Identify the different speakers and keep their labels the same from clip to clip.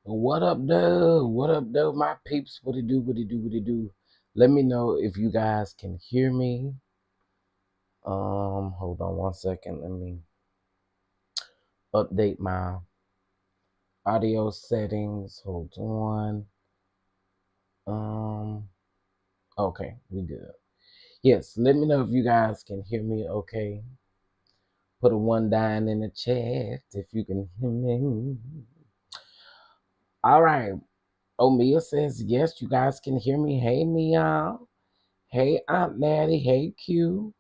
Speaker 1: What up, though? What up, though, my peeps? What it do? What it do? What it do? Let me know if you guys can hear me. Hold on one second. Let me update my audio settings. Hold on. Um, okay, we good. Yes, let me know if you guys can hear me. Okay, put a one down in the chat if you can hear me. All right. Oh, Mia says yes. You guys can hear me. Hey, Mia. Hey, Aunt Maddie. Hey, Q.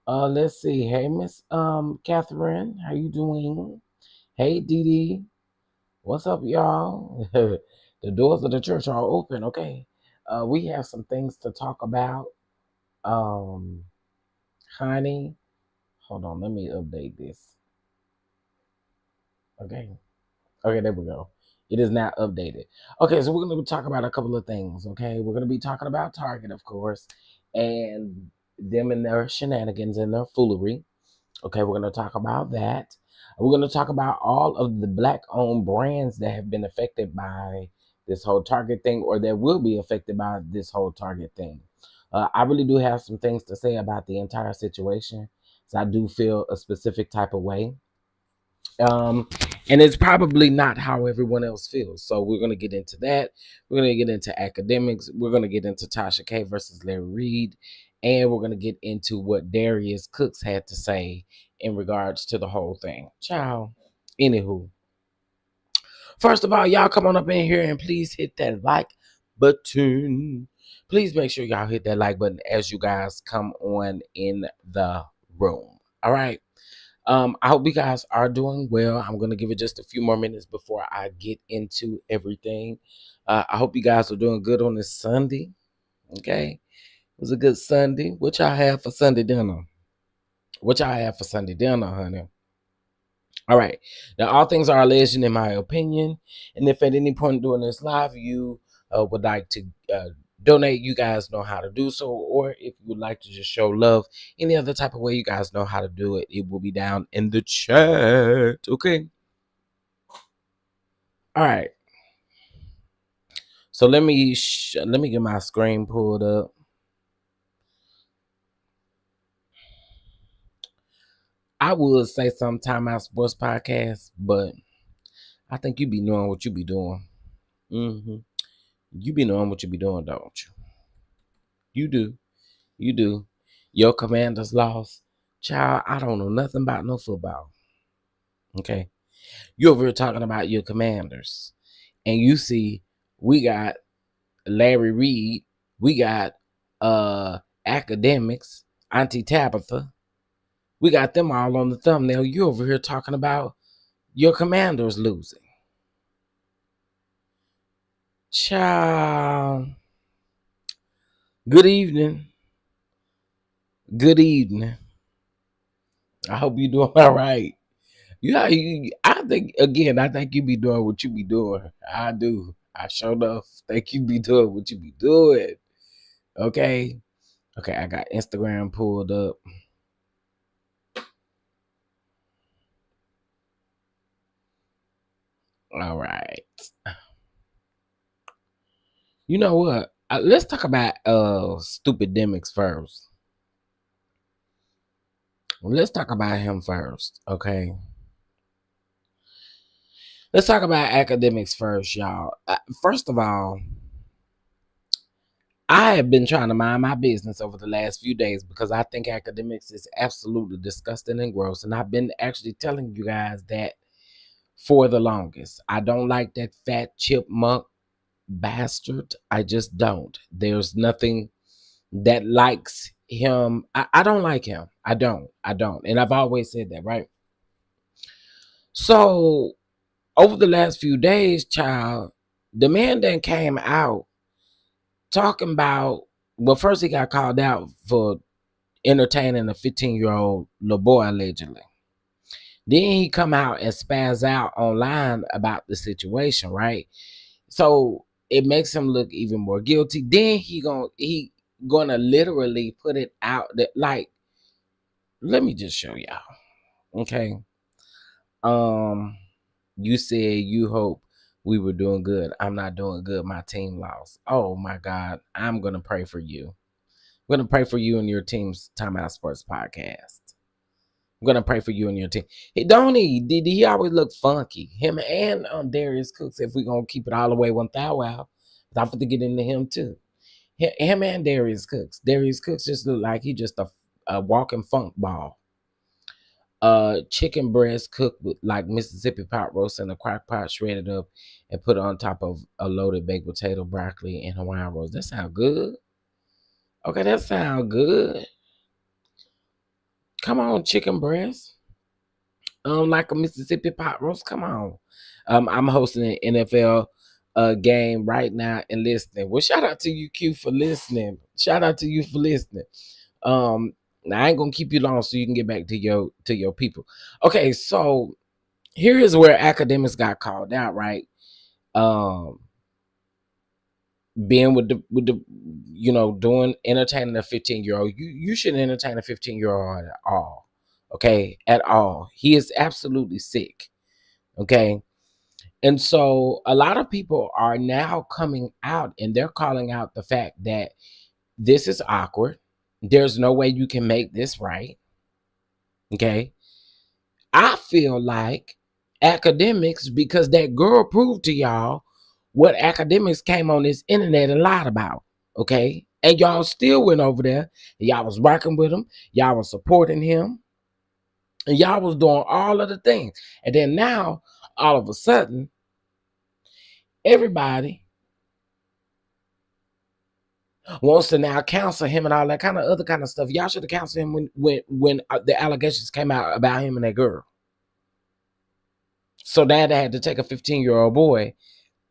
Speaker 1: Let's see. Hey, Miss Catherine, how you doing? Hey, Dee Dee, what's up, y'all? The doors of the church are open. Okay. We have some things to talk about. Um, honey, hold on. Let me update this. Okay. Okay, there we go. It is now updated. Okay, so we're going to talk about a couple of things. Okay, we're going to be talking about Target, of course, and them and their shenanigans and their foolery. Okay, we're going to talk about that. We're going to talk about all of the black owned brands that have been affected by this whole Target thing or that will be affected by this whole Target thing. I really do have some things to say about the entire situation. So I do feel a specific type of way. Um, and it's probably not how everyone else feels. So we're going to get into that. We're going to get into academics. We're going to get into Tasha K versus Larry Reid. And we're going to get into what Darius Cooks had to say in regards to the whole thing. Ciao. Anywho, first of all, y'all come on up in here and please hit that like button. Please make sure y'all hit that like button as you guys come on in the room. All right. I hope you guys are doing well. I'm gonna give it just a few more minutes before I get into everything. I hope you guys are doing good on this Sunday. Okay, it was a good Sunday. What y'all have for Sunday dinner? What y'all have for Sunday dinner, honey? All right. Now, all things are alleged in my opinion, and if at any point during this live you would like to donate, you guys know how to do so. Or if you would like to just show love any other type of way, you guys know how to do it. It will be down in the chat. Okay. All right. So let me get my screen pulled up. I would say sometime out sports podcast, but I think you be knowing what you be doing. hmm You be knowing what you be doing, don't you? You do. You do. Your commanders lost. Child, I don't know nothing about no football. Okay. You over here talking about your commanders. And you see, we got Larry Reid, we got academics, Auntie Tabitha. We got them all on the thumbnail. You over here talking about your commanders losing. Child. Good evening. Good evening. I hope you're doing all right. I think again. I think you be doing what you be doing. I do. I sure enough think you be doing what you be doing. Okay. Okay. I got Instagram pulled up. All right. You know what? Let's talk about stupid demics first. Let's talk about him first. Okay. Let's talk about academics first, y'all. First of all, I have been trying to mind my business over the last few days because I think academics is absolutely disgusting and gross. And I've been actually telling you guys that for the longest. I don't like that fat chipmunk bastard. I just don't. There's nothing that likes him. I don't like him. I don't. I don't. And I've always said that, right? So over the last few days, child, the man then came out talking about, well, first he got called out for entertaining a 15-year-old little boy allegedly. Then he come out and spaz out online about the situation, right? So it makes him look even more guilty. Then he gonna literally put it out that, like, let me just show y'all. Okay. Um you said you hope We were doing good. I'm not doing good. My team lost. Oh my God. I'm gonna pray for you. I'm gonna pray for you and your team's Timeout Sports podcast. I'm gonna pray for you and your team. Don't he? Did he always look funky? Him and Darius Cooks. If we're gonna keep it all the way 1,000, I'm going to get into him too. Him and Darius Cooks. Darius Cooks just look like he just a walking funk ball. Chicken breast cooked with like Mississippi pot roast in a crock pot, shredded up, and put on top of a loaded baked potato, broccoli, and Hawaiian rolls. That sound good. Okay, that sound good. Come on, chicken breast. Like a Mississippi pot roast. Come on. I'm hosting an NFL game right now and listening. Well, shout out to you, Q, for listening. Shout out to you for listening. Now I ain't gonna keep you long so you can get back to your people. Okay, so here is where academics got called out, right? Being with the doing entertaining a 15-year-old. You shouldn't entertain a 15-year-old at all. Okay, at all. He is absolutely sick. Okay. And so a lot of people are now coming out and they're calling out the fact that this is awkward. There's no way you can make this right. Okay. I feel like academics, because that girl proved to y'all what academics came on this internet and lied about. Okay. And y'all still went over there. Y'all was working with him. Y'all was supporting him. And y'all was doing all of the things. And then now, all of a sudden, everybody wants to now counsel him and all that kind of other kind of stuff. Y'all should have counseled him when the allegations came out about him and that girl. So now they had to take a 15-year-old boy,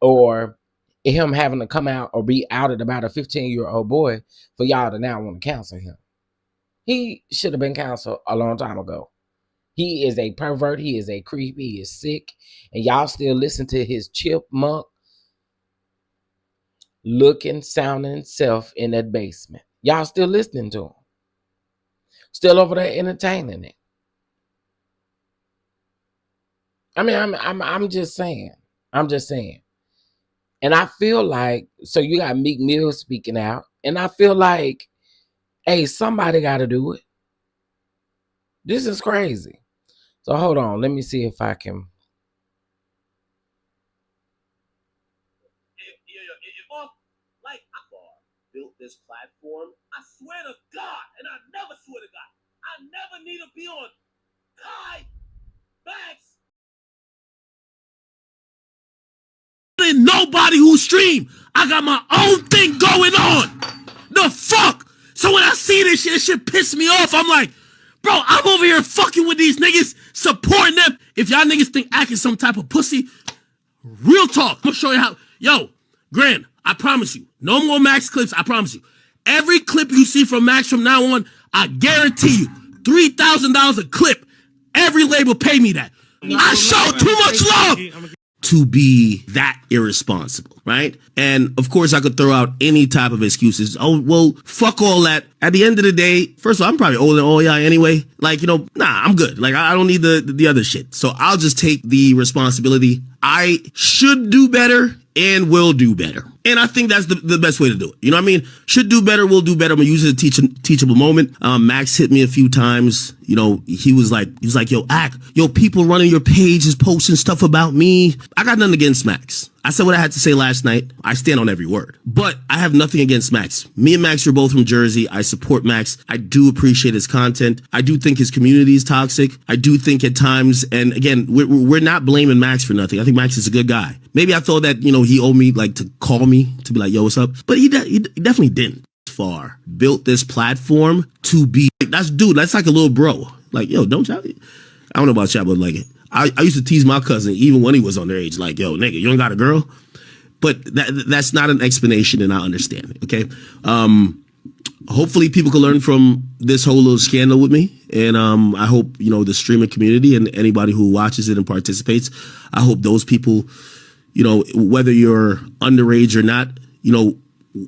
Speaker 1: or him having to come out or be outed about a 15-year-old boy for y'all to now want to counsel him. He should have been counseled a long time ago. He is a pervert. He is a creep. He is sick. And y'all still listen to his chipmunk looking, sounding self in that basement. Y'all still listening to him. Still over there entertaining it. I mean, I'm just saying. I'm just saying. And I feel like, so you got Meek Mill speaking out, and I feel like, hey, somebody got to do it. This is crazy. So hold on. Let me see if I can.
Speaker 2: Like I built this platform, I swear to God, and I never swear to God, I never need to be on Kai Backs. Nobody who stream. I got my own thing going on. The fuck? So when I see this shit piss me off. I'm like, bro, I'm over here fucking with these niggas, supporting them. If y'all niggas think acting some type of pussy, real talk. I'm gonna show you how. Yo, Grand, I promise you, no more Max clips. I promise you. Every clip you see from Max from now on, I guarantee you, $3,000 a clip. Every label pay me that. I show too much love to be that irresponsible, right? And of course I could throw out any type of excuses. Oh, well, fuck all that. At the end of the day, first of all, I'm probably older than all y'all anyway. Like, nah, I'm good. Like, I don't need the other shit. So I'll just take the responsibility. I should do better and will do better. And I think that's the best way to do it. You know what I mean? Should do better, will do better. I'm gonna use it as a teachable moment. Max hit me a few times. He was like, yo, people running your page is posting stuff about me. I got nothing against Max. I said what I had to say last night. I stand on every word. But I have nothing against Max. Me and Max are both from Jersey. I support Max. I do appreciate his content. I do think his community is toxic. I do think at times, and again, we're not blaming Max for nothing. I think Max is a good guy. Maybe I thought that, he owed me like to call me to be like, yo, what's up? But he definitely didn't. Far built this platform to be, that's like a little bro. Like, yo, don't y'all, I don't know about y'all, but like, I used to tease my cousin even when he was underage, like, yo, nigga, you ain't got a girl? But that's not an explanation, and I understand it, okay? Hopefully people can learn from this whole little scandal with me, and I hope, the streaming community and anybody who watches it and participates, I hope those people, whether you're underage or not,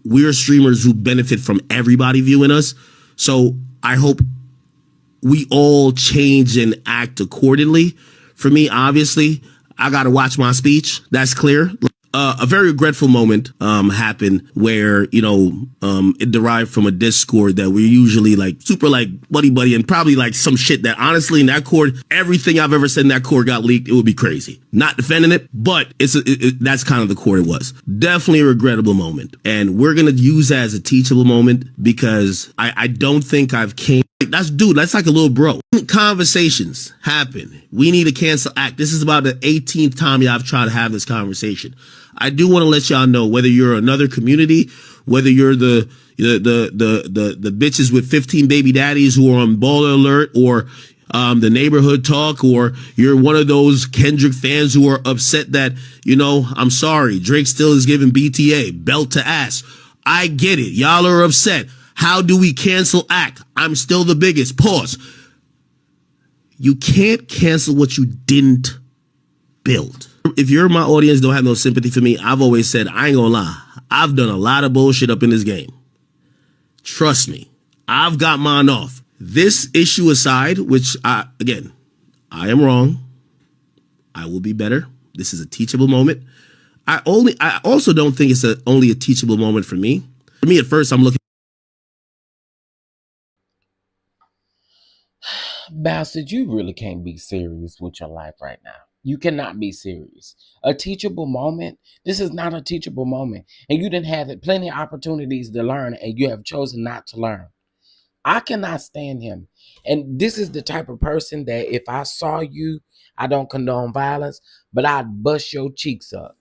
Speaker 2: we're streamers who benefit from everybody viewing us. So I hope we all change and act accordingly. For me, obviously, I gotta watch my speech. That's clear. A very regretful moment happened where it derived from a Discord that we're usually like super like buddy and probably like some shit that honestly in that Discord, everything I've ever said in that Discord got leaked. It would be crazy. Not defending it, but that's kind of the Discord it was. Definitely a regrettable moment, and we're gonna use that as a teachable moment because I don't think I've came. That's like a little bro. Conversations happen. We need a cancel act. This is about the 18th time y'all have tried to have this conversation. I do want to let y'all know whether you're another community, whether you're the bitches with 15 baby daddies who are on Baller Alert or the neighborhood talk, or you're one of those Kendrick fans who are upset that, I'm sorry, Drake still is giving BTA belt to ass. I get it. Y'all are upset. How do we cancel act? I'm still the biggest. Pause. You can't cancel what you didn't build. If you're my audience, don't have no sympathy for me, I've always said, I ain't gonna lie, I've done a lot of bullshit up in this game. Trust me, I've got mine off. This issue aside, which I am wrong. I will be better. This is a teachable moment. I also don't think it's only a teachable moment for me. For me, at first, I'm looking.
Speaker 1: Bastard, you really can't be serious with your life right now. You cannot be serious. A teachable moment? This is not a teachable moment. And you didn't have plenty of opportunities to learn, and you have chosen not to learn. I cannot stand him. And this is the type of person that if I saw you, I don't condone violence, but I'd bust your cheeks up.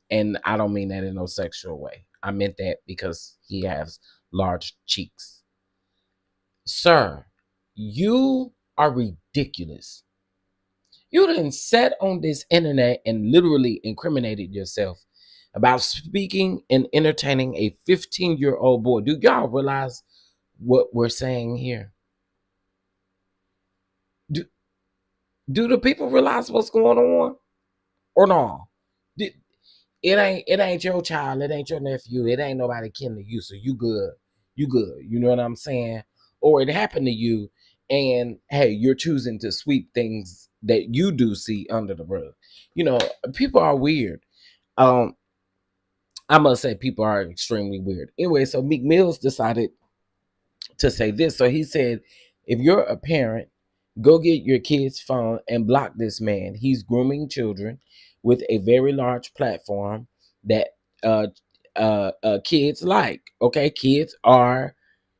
Speaker 1: And I don't mean that in no sexual way. I meant that because he has large cheeks. Sir, you are ridiculous. You done sat on this internet and literally incriminated yourself about speaking and entertaining a 15-year-old boy. Do y'all realize what we're saying here? Do the people realize what's going on? Or no? It ain't your child, it ain't your nephew, it ain't nobody kin to you, so you good. You good. You know what I'm saying? Or it happened to you, and hey, you're choosing to sweep things that you do see under the rug. People are weird. I must say people are extremely weird. Anyway, so Meek Mills decided to say this. So he said, if you're a parent, go get your kid's phone and block this man. He's grooming children with a very large platform that kids like. Okay, kids are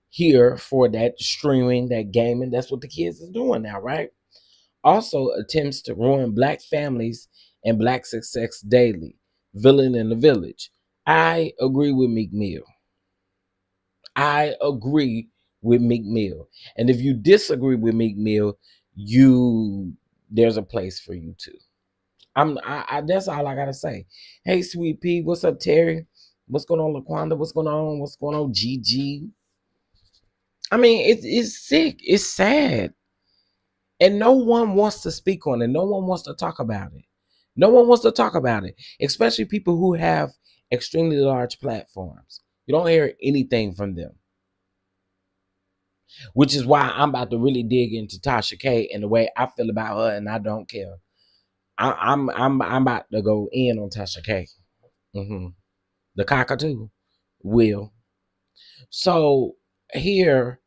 Speaker 1: here for that streaming, that gaming. That's what the kids is doing now, right? Also attempts to ruin black families and black success daily. Villain in the village. I agree with Meek Mill. I agree with Meek Mill. And if you disagree with Meek Mill, there's a place for you too. That's all I gotta say. Hey, Sweet Pea, what's up, Terry? What's going on, Laquanda? What's going on? What's going on, GG? I mean, it's sick. It's sad. And no one wants to speak on it. No one wants to talk about it. No one wants to talk about it, especially people who have extremely large platforms. You don't hear anything from them. Which is why I'm about to really dig into Tasha K and the way I feel about her, and I don't care. I'm about to go in on Tasha K. The cockatoo will. So here,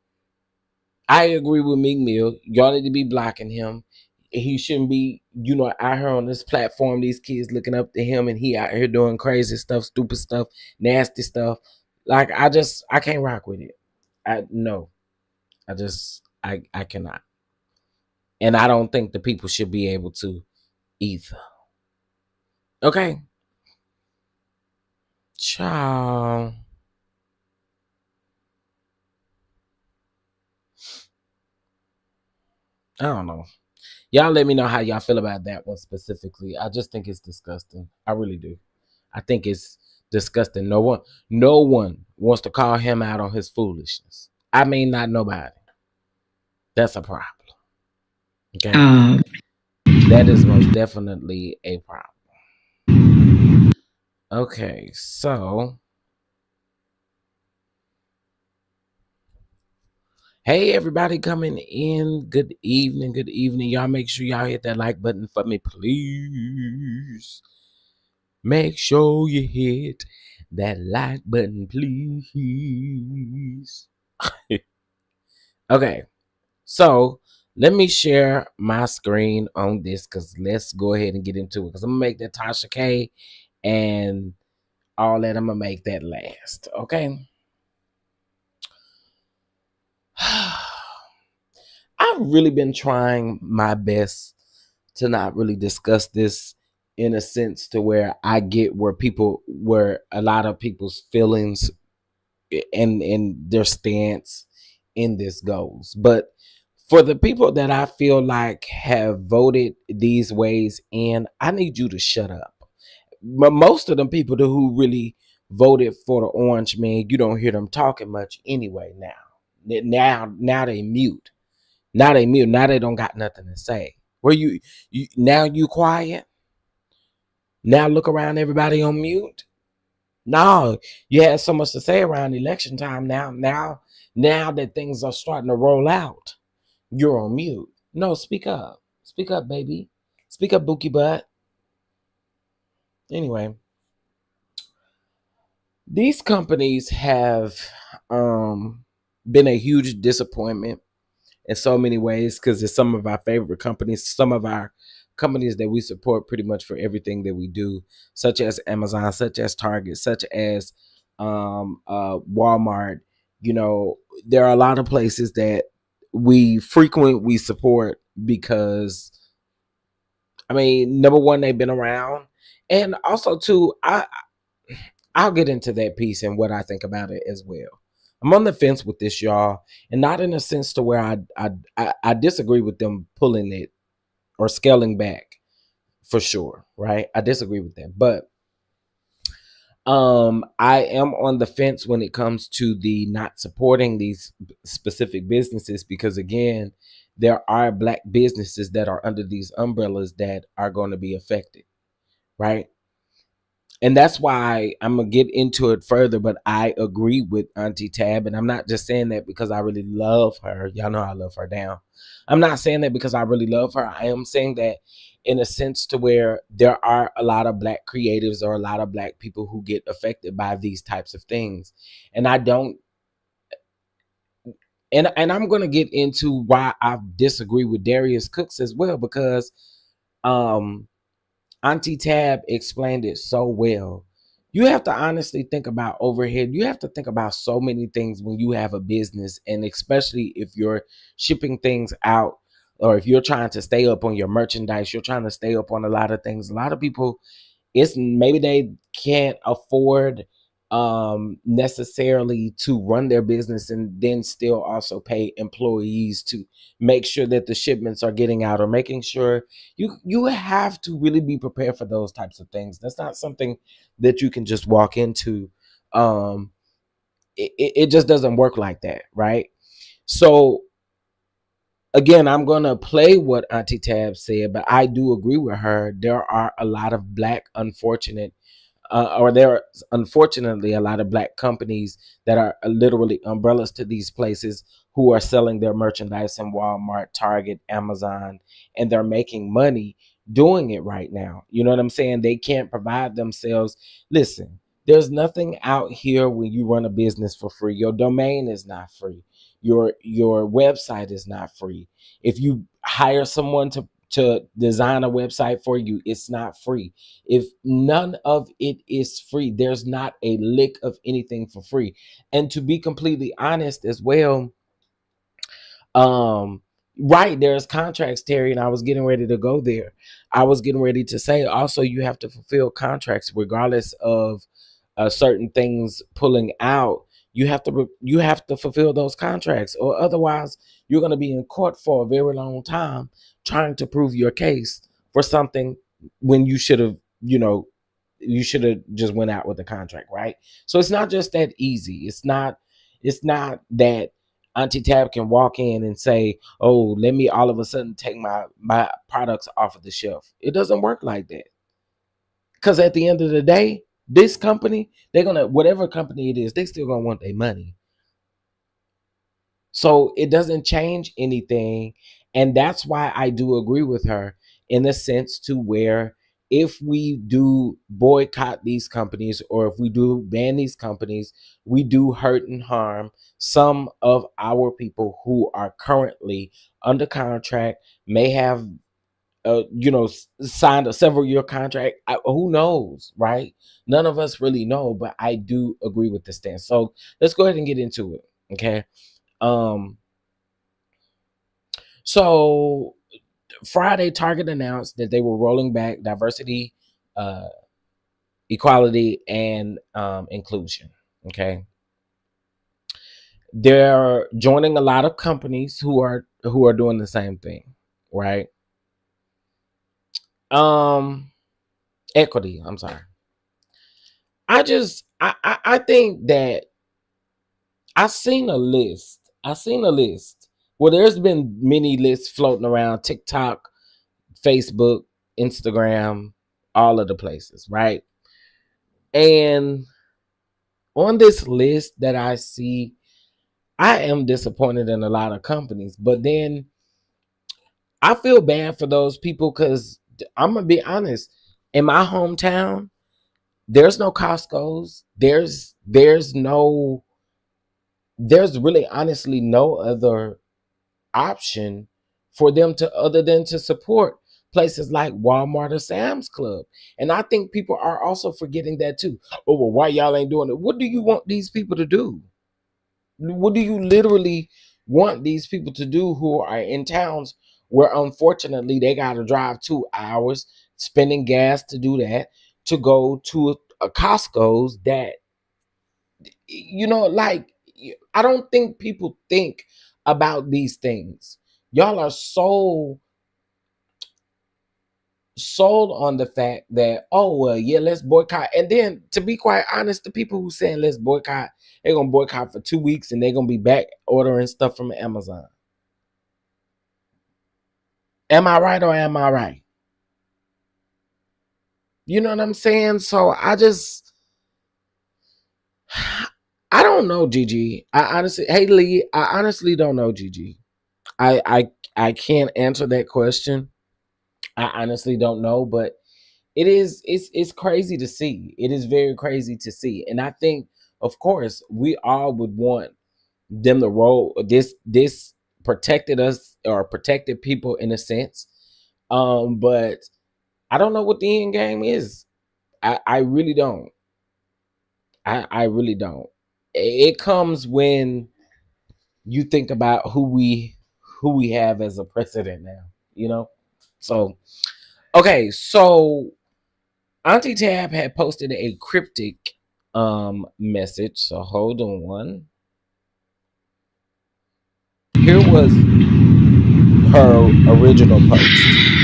Speaker 1: I agree with Meek Mill. Y'all need to be blocking him. He shouldn't be, out here on this platform, these kids looking up to him, and he out here doing crazy stuff, stupid stuff, nasty stuff. Like, I can't rock with it. No. I cannot. And I don't think the people should be able to either. Okay. Ciao. I don't know. Y'all let me know how y'all feel about that one specifically. I just think it's disgusting. I really do. I think it's disgusting. No one wants to call him out on his foolishness. I mean, not nobody. That's a problem. Okay. That is most definitely a problem. Okay, so Hey, everybody coming in. Good evening. Good evening. Y'all make sure y'all hit that like button for me, please. Make sure you hit that like button, please. Okay, so let me share my screen on this because let's go ahead and get into it. Because I'm gonna make that Tasha K and all that. I'm gonna make that last. Okay. I've really been trying my best to not really discuss this in a sense to where I get where a lot of people's feelings and their stance in this goes. But for the people that I feel like have voted these ways in, I need you to shut up. But most of them people who really voted for the orange man, you don't hear them talking much anyway now. Now they mute. Now they mute. Now they don't got nothing to say. Where you now you quiet? Now look around, everybody on mute. No, you had so much to say around election time. Now that things are starting to roll out, you're on mute. No, speak up, baby, speak up, Bookie Butt. Anyway, these companies have been a huge disappointment in so many ways because it's some of our favorite companies, some of our companies that we support pretty much for everything that we do, such as Amazon, such as Target, such as Walmart. You know, there are a lot of places that we support because I mean, number one, they've been around, and also too, I'll get into that piece and what I think about it as well. I'm on the fence with this, y'all, and not in a sense to where I disagree with them pulling it or scaling back for sure, right? I disagree with that, but I am on the fence when it comes to the not supporting these specific businesses because again, there are black businesses that are under these umbrellas that are going to be affected, right? And that's why I'm gonna get into it further. But I agree with Auntie Tab, and I'm not just saying that because I really love her. Y'all know I love her down. I'm not saying that because I really love her. I am saying that in a sense to where there are a lot of black creatives or a lot of black people who get affected by these types of things, and I don't. And I'm gonna get into why I disagree with Darius Cooks as well because um Auntie Tab explained it so well. You have to honestly think about overhead. You have to think about so many things when you have a business, and especially if you're shipping things out or if you're trying to stay up on your merchandise, you're trying to stay up on a lot of things. A lot of people it's maybe they can't afford necessarily to run their business and then still also pay employees to make sure that the shipments are getting out or making sure you have to really be prepared for those types of things. That's not something that you can just walk into. um it just doesn't work like that, right? So again, I'm gonna play what Auntie Tab said, but I do agree with her. There are a lot of black unfortunate or there are unfortunately a lot of black companies that are literally umbrellas to these places who are selling their merchandise in Walmart, Target, Amazon, and they're making money doing it right now. You know what I'm saying? They can't provide themselves. Listen, there's nothing out here when you run a business for free. Your domain is not free. Your website is not free. If you hire someone to design a website for you, it's not free. If none of it is free, there's not a lick of anything for free. And to be completely honest as well, um right, there's contracts, Terry, and I was getting ready to go there. I was getting ready to say also you have to fulfill contracts regardless of certain things pulling out. You have to fulfill those contracts, or otherwise you're going to be in court for a very long time trying to prove your case for something when you should have, you should have just went out with the contract, right? So it's not just that easy. It's not that Auntie Tab can walk in and say, "Oh, let me all of a sudden take my products off of the shelf." It doesn't work like that. Because at the end of the day, this company, they're gonna whatever company it is, they still gonna want their money. So it doesn't change anything. And that's why I do agree with her in the sense to where if we do boycott these companies or if we do ban these companies, we do hurt and harm some of our people who are currently under contract, may have signed a several year contract. Who knows, right? None of us really know, but I do agree with the stance. So let's go ahead and get into it. Okay. Um, so Friday, Target announced that they were rolling back diversity, uh, equality, and inclusion. Okay, they're joining a lot of companies who are doing the same thing, right? Um, Equity. I'm sorry. I think that I seen a list. Well, there's been many lists floating around TikTok, Facebook, Instagram, all of the places, right? And on this list that I see, I am disappointed in a lot of companies. But then I feel bad for those people because I'm gonna be honest. In my hometown, there's no Costco's. There's really honestly no other option for them to other than to support places like Walmart or Sam's Club. And I think people are also forgetting that too. Oh, well, why y'all ain't doing it? What do you want these people to do? What do you literally want these people to do who are in towns where unfortunately they got to drive 2 hours spending gas to do that, to go to a Costco's that, like, I don't think people think about these things. Y'all are so sold on the fact that, oh well, yeah, let's boycott. And then to be quite honest, the people who saying let's boycott, they're gonna boycott for 2 weeks and they're gonna be back ordering stuff from Amazon. Am I right or am I right? You know what I'm saying? So I don't know, Gigi. I honestly, hey Lee, I honestly don't know, Gigi. I can't answer that question. I honestly don't know, but it's crazy to see. It is very crazy to see. And I think of course we all would want them to roll this protected us or protected people in a sense. But I don't know what the end game is. I really don't. I really don't. It comes when you think about who we have as a president now, you know? So okay, so Auntie Tab had posted a cryptic message. So hold on one. Here was her original post.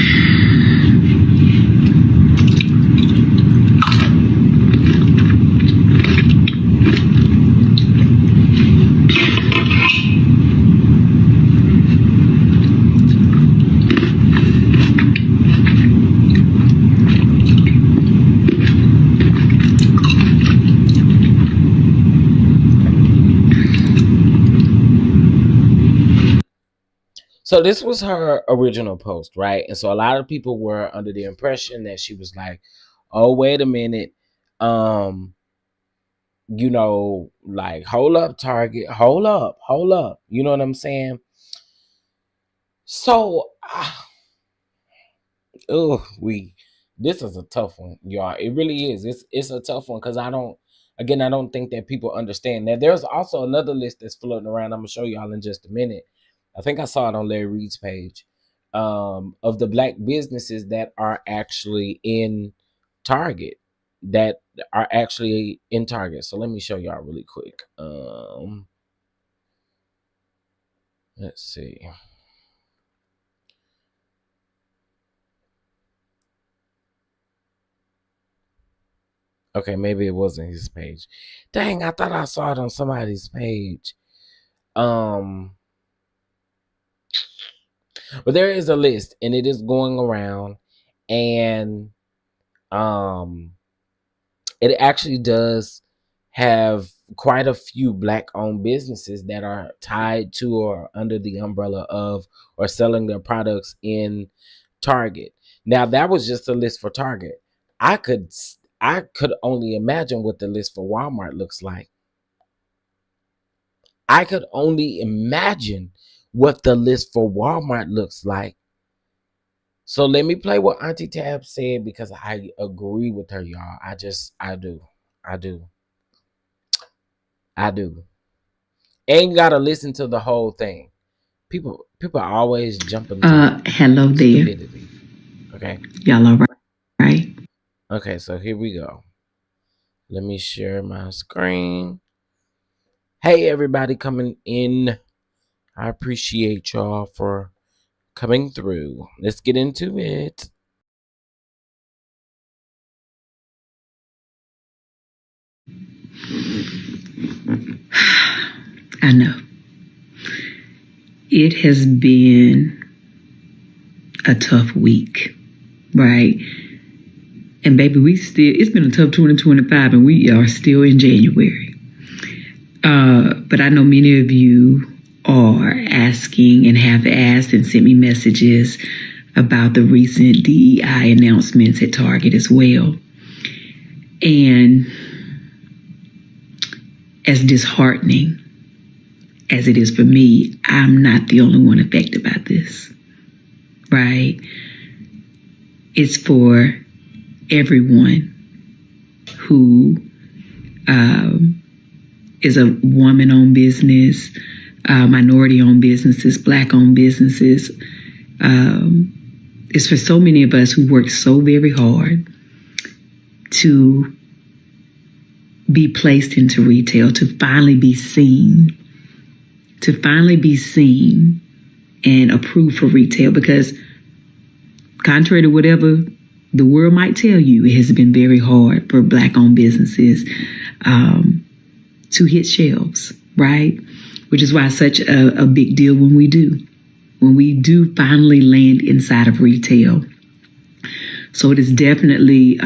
Speaker 1: So this was her original post, right? And so a lot of people were under the impression that she was like, "Oh, wait a minute. Um, like, hold up, Target. Hold up. You know what I'm saying?" So, oh, this is a tough one, y'all. It really is. It's a tough one because I don't think that people understand that. There's also another list that's floating around. I'm gonna show y'all in just a minute. I think I saw it on Larry Reid's page, of the black businesses that are actually in Target, that are actually in Target. So let me show y'all really quick. Let's see. Okay, maybe it wasn't his page. Dang, I thought I saw it on somebody's page. Um, but there is a list and it is going around, and it actually does have quite a few Black-owned businesses that are tied to or under the umbrella of or selling their products in Target. Now, that was just a list for Target. I could only imagine what the list for Walmart looks like. I could only imagine what the list for Walmart looks like. So let me play what Auntie Tab said because I agree with her, y'all. I do. Ain't gotta listen to the whole thing. People are always jumping to
Speaker 3: Hello there.
Speaker 1: stupidity. Okay.
Speaker 3: Y'all all right?
Speaker 1: Okay, so here we go. Let me share my screen. Hey, everybody coming in. I appreciate y'all for coming through. Let's get into it.
Speaker 3: I know. It has been a tough week, right? And baby, it's been a tough 2025 and we are still in January. But I know many of you are asking and have asked and sent me messages about the recent DEI announcements at Target as well. And as disheartening as it is for me, I'm not the only one affected by this, right? It's for everyone who is a woman-owned business, minority-owned businesses, Black-owned businesses. It's for so many of us who work so very hard to be placed into retail, to finally be seen and approved for retail, because contrary to whatever the world might tell you, it has been very hard for Black-owned businesses to hit shelves, right? Which is why it's such a big deal when we do finally land inside of retail. So it is definitely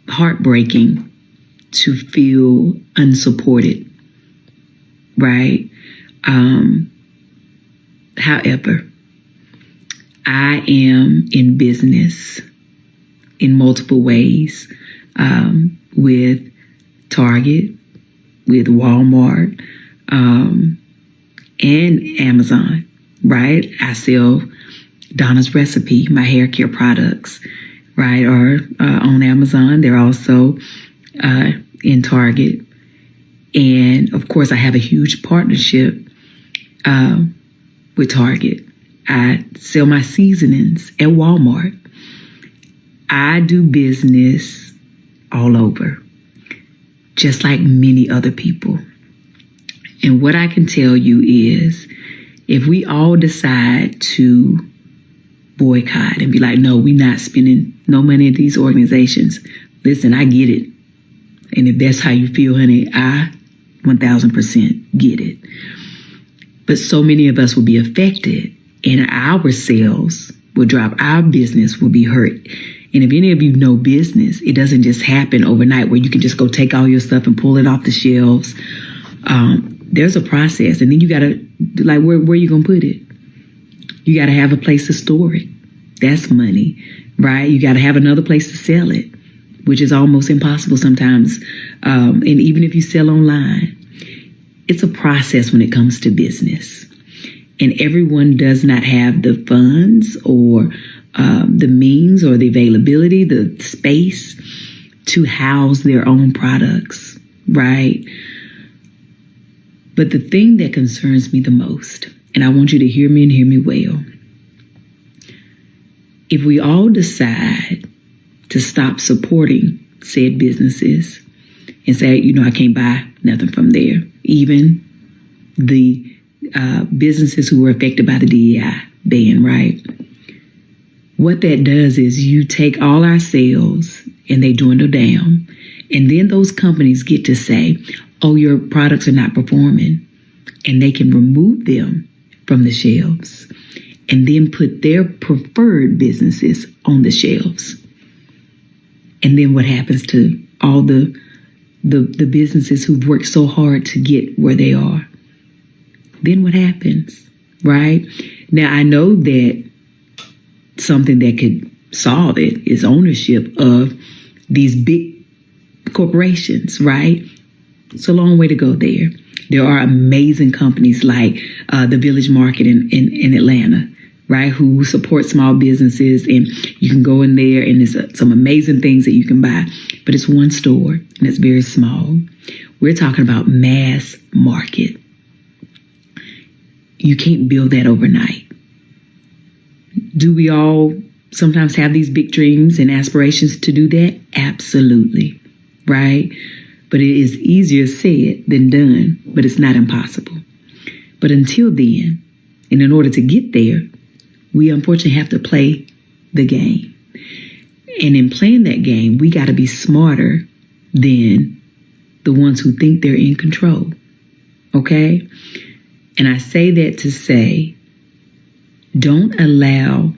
Speaker 3: heartbreaking to feel unsupported, right? However, I am in business in multiple ways, with Target, with Walmart, and Amazon, right? I sell Donna's Recipe, my hair care products, right, are on Amazon. They're also in Target. And of course, I have a huge partnership with Target. I sell my seasonings at Walmart. I do business all over, just like many other people. And what I can tell you is, if we all decide to boycott and be like, no, we're not spending no money at these organizations. Listen, I get it. And if that's how you feel, honey, I 1000% get it. But so many of us will be affected, and our sales will drop. Our business will be hurt. And if any of you know business, it doesn't just happen overnight where you can just go take all your stuff and pull it off the shelves. There's a process, and then you gotta, like, where you gonna put it? You gotta have a place to store it. That's money, right? You gotta have another place to sell it, which is almost impossible sometimes. And even if you sell online, it's a process when it comes to business. And everyone does not have the funds or the means or the availability, the space to house their own products, right? But the thing that concerns me the most, and I want you to hear me and hear me well, if we all decide to stop supporting said businesses and say, you know, I can't buy nothing from there, even the businesses who were affected by the DEI ban, right? What that does is you take all our sales and they dwindle down. And then those companies get to say, oh, your products are not performing. And they can remove them from the shelves and then put their preferred businesses on the shelves. And then what happens to all the the businesses who've worked so hard to get where they are. Then what happens, right? Now, I know that something that could solve it is ownership of these big corporations, right? It's a long way to go there. There are amazing companies like the Village Market in Atlanta, right, who support small businesses, and you can go in there and there's some amazing things that you can buy, but it's one store and it's very small. We're talking about mass market. You can't build that overnight. Do we all sometimes have these big dreams and aspirations to do that? Absolutely, right? But it is easier said than done, but it's not impossible. But until then, and in order to get there, we unfortunately have to play the game. And in playing that game, we got to be smarter than the ones who think they're in control. Okay? And I say that to say, don't allow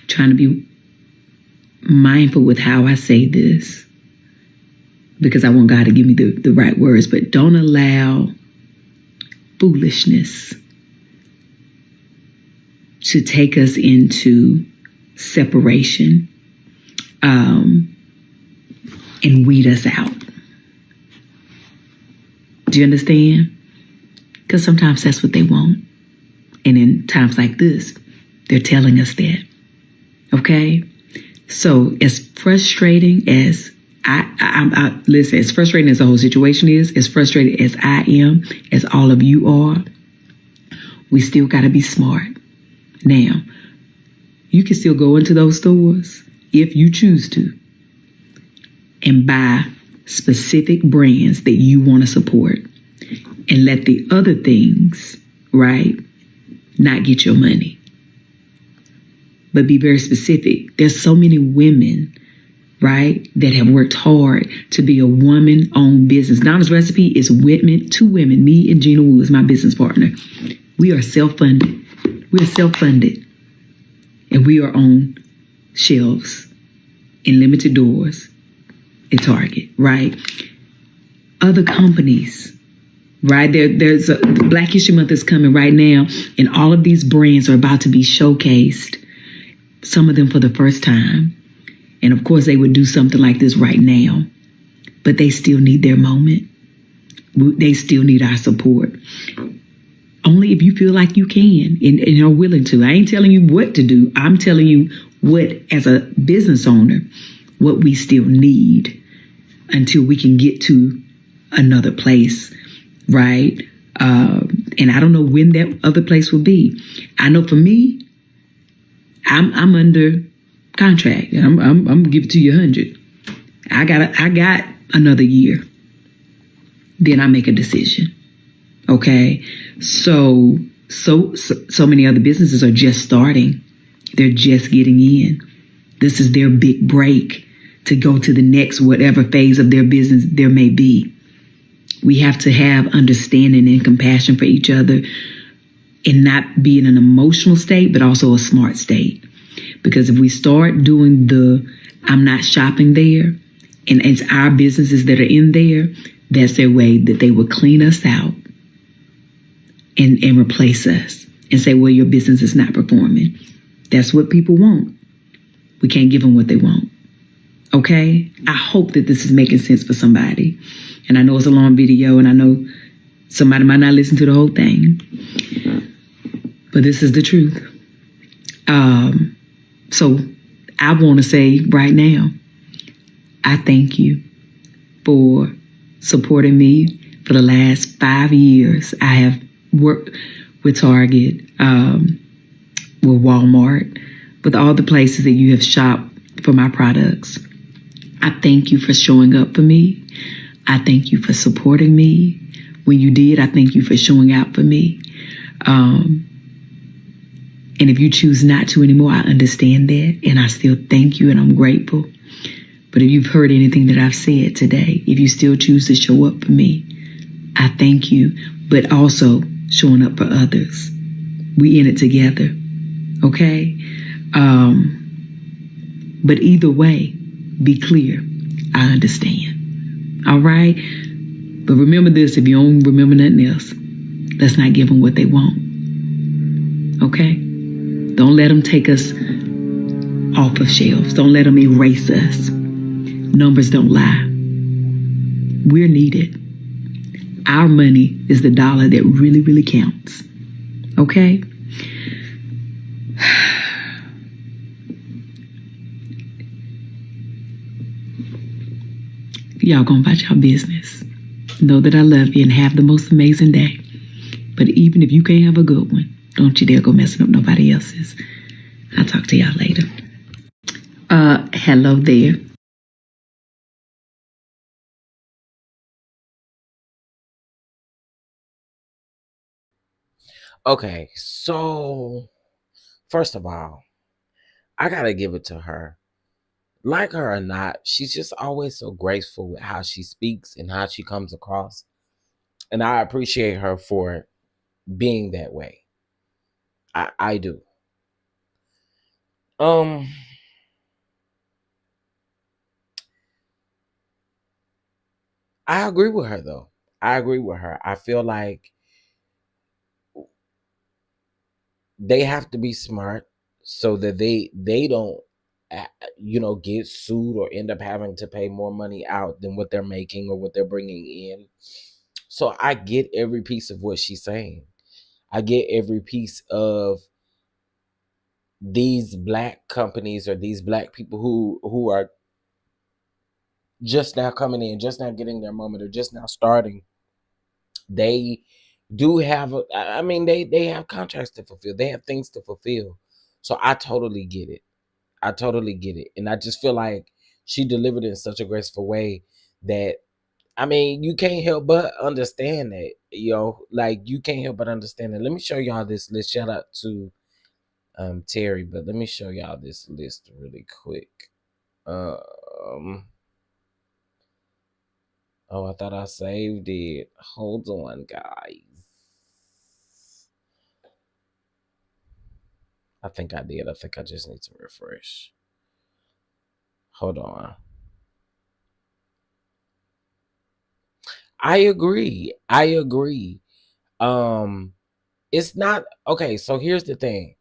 Speaker 3: trying to be mindful with how I say this, because I want God to give me the right words, but don't allow foolishness to take us into separation and weed us out. Do you understand? Because sometimes that's what they want. And in times like this, they're telling us that. Okay? So as frustrating as I listen, as frustrating as the whole situation is, as frustrated as I am, as all of you are, we still got to be smart. Now, you can still go into those stores if you choose to and buy specific brands that you want to support and let the other things, right, not get your money. But be very specific. There's so many women, right, that have worked hard to be a woman-owned business. Donna's Recipe is two women, me and Gina Wu is my business partner. We are self-funded. We are self-funded. And we are on shelves in limited doors at Target, right? Other companies, right? There's a Black History Month is coming right now, and all of these brands are about to be showcased, some of them for the first time. And of course, they would do something like this right now, but they still need their moment. They still need our support. Only if you feel like you can and are willing to. I ain't telling you what to do. I'm telling you what, as a business owner, what we still need until we can get to another place, right? And I don't know when that other place will be. I know for me, I'm under contract. I'm gonna give it to you 100. I got another year. Then I make a decision. Okay. So many other businesses are just starting. They're just getting in. This is their big break to go to the next whatever phase of their business there may be. We have to have understanding and compassion for each other and not be in an emotional state, but also a smart state. Because if we start doing I'm not shopping there, and it's our businesses that are in there, that's their way that they will clean us out and replace us and say, well, your business is not performing. That's what people want. We can't give them what they want. Okay? I hope that this is making sense for somebody. And I know it's a long video, and I know somebody might not listen to the whole thing. But this is the truth. So I want to say right now, I thank you for supporting me for the last 5 years. I have worked with Target, with Walmart, with all the places that you have shopped for my products. I thank you for showing up for me. I thank you for supporting me. When you did, I thank you for showing out for me. And if you choose not to anymore, I understand that. And I still thank you and I'm grateful. But if you've heard anything that I've said today, if you still choose to show up for me, I thank you. But also showing up for others. We in it together. Okay? But either way, Be clear. I understand. All right? But remember this, if you don't remember nothing else, let's not give them what they want. Okay? Don't let them take us off of shelves. Don't let them erase us. Numbers don't lie. We're needed. Our money is the dollar that really, really counts. Okay? Y'all gonna about y'all business. Know that I love you and have the most amazing day. But even if you can't have a good one, don't you dare go messing up nobody else's. I'll talk to y'all later. Hello there.
Speaker 1: Okay, so first of all, I gotta give it to her. Like her or not, she's just always so graceful with how she speaks and how she comes across. And I appreciate her for being that way. I do. Um I agree with her though. I agree with her. I feel like they have to be smart so that they don't get sued or end up having to pay more money out than what they're making or what they're bringing in. So I get every piece of what she's saying. I get every piece of these black companies or these black people who are just now coming in, just now getting their moment, or just now starting. They do have I mean they have contracts to fulfill. They have things to fulfill. So I totally get it. I totally get it. And I just feel like she delivered it in such a graceful way that I mean, you can't help but understand that, like you can't help but understand it. Let me show y'all this list. Shout out to Terry, but let me show y'all this list really quick. Um oh, I thought I saved it. Hold on, guys. I think I did. I think I just need to refresh. Hold on. I agree. I agree. Um, it's not okay. So here's the thing.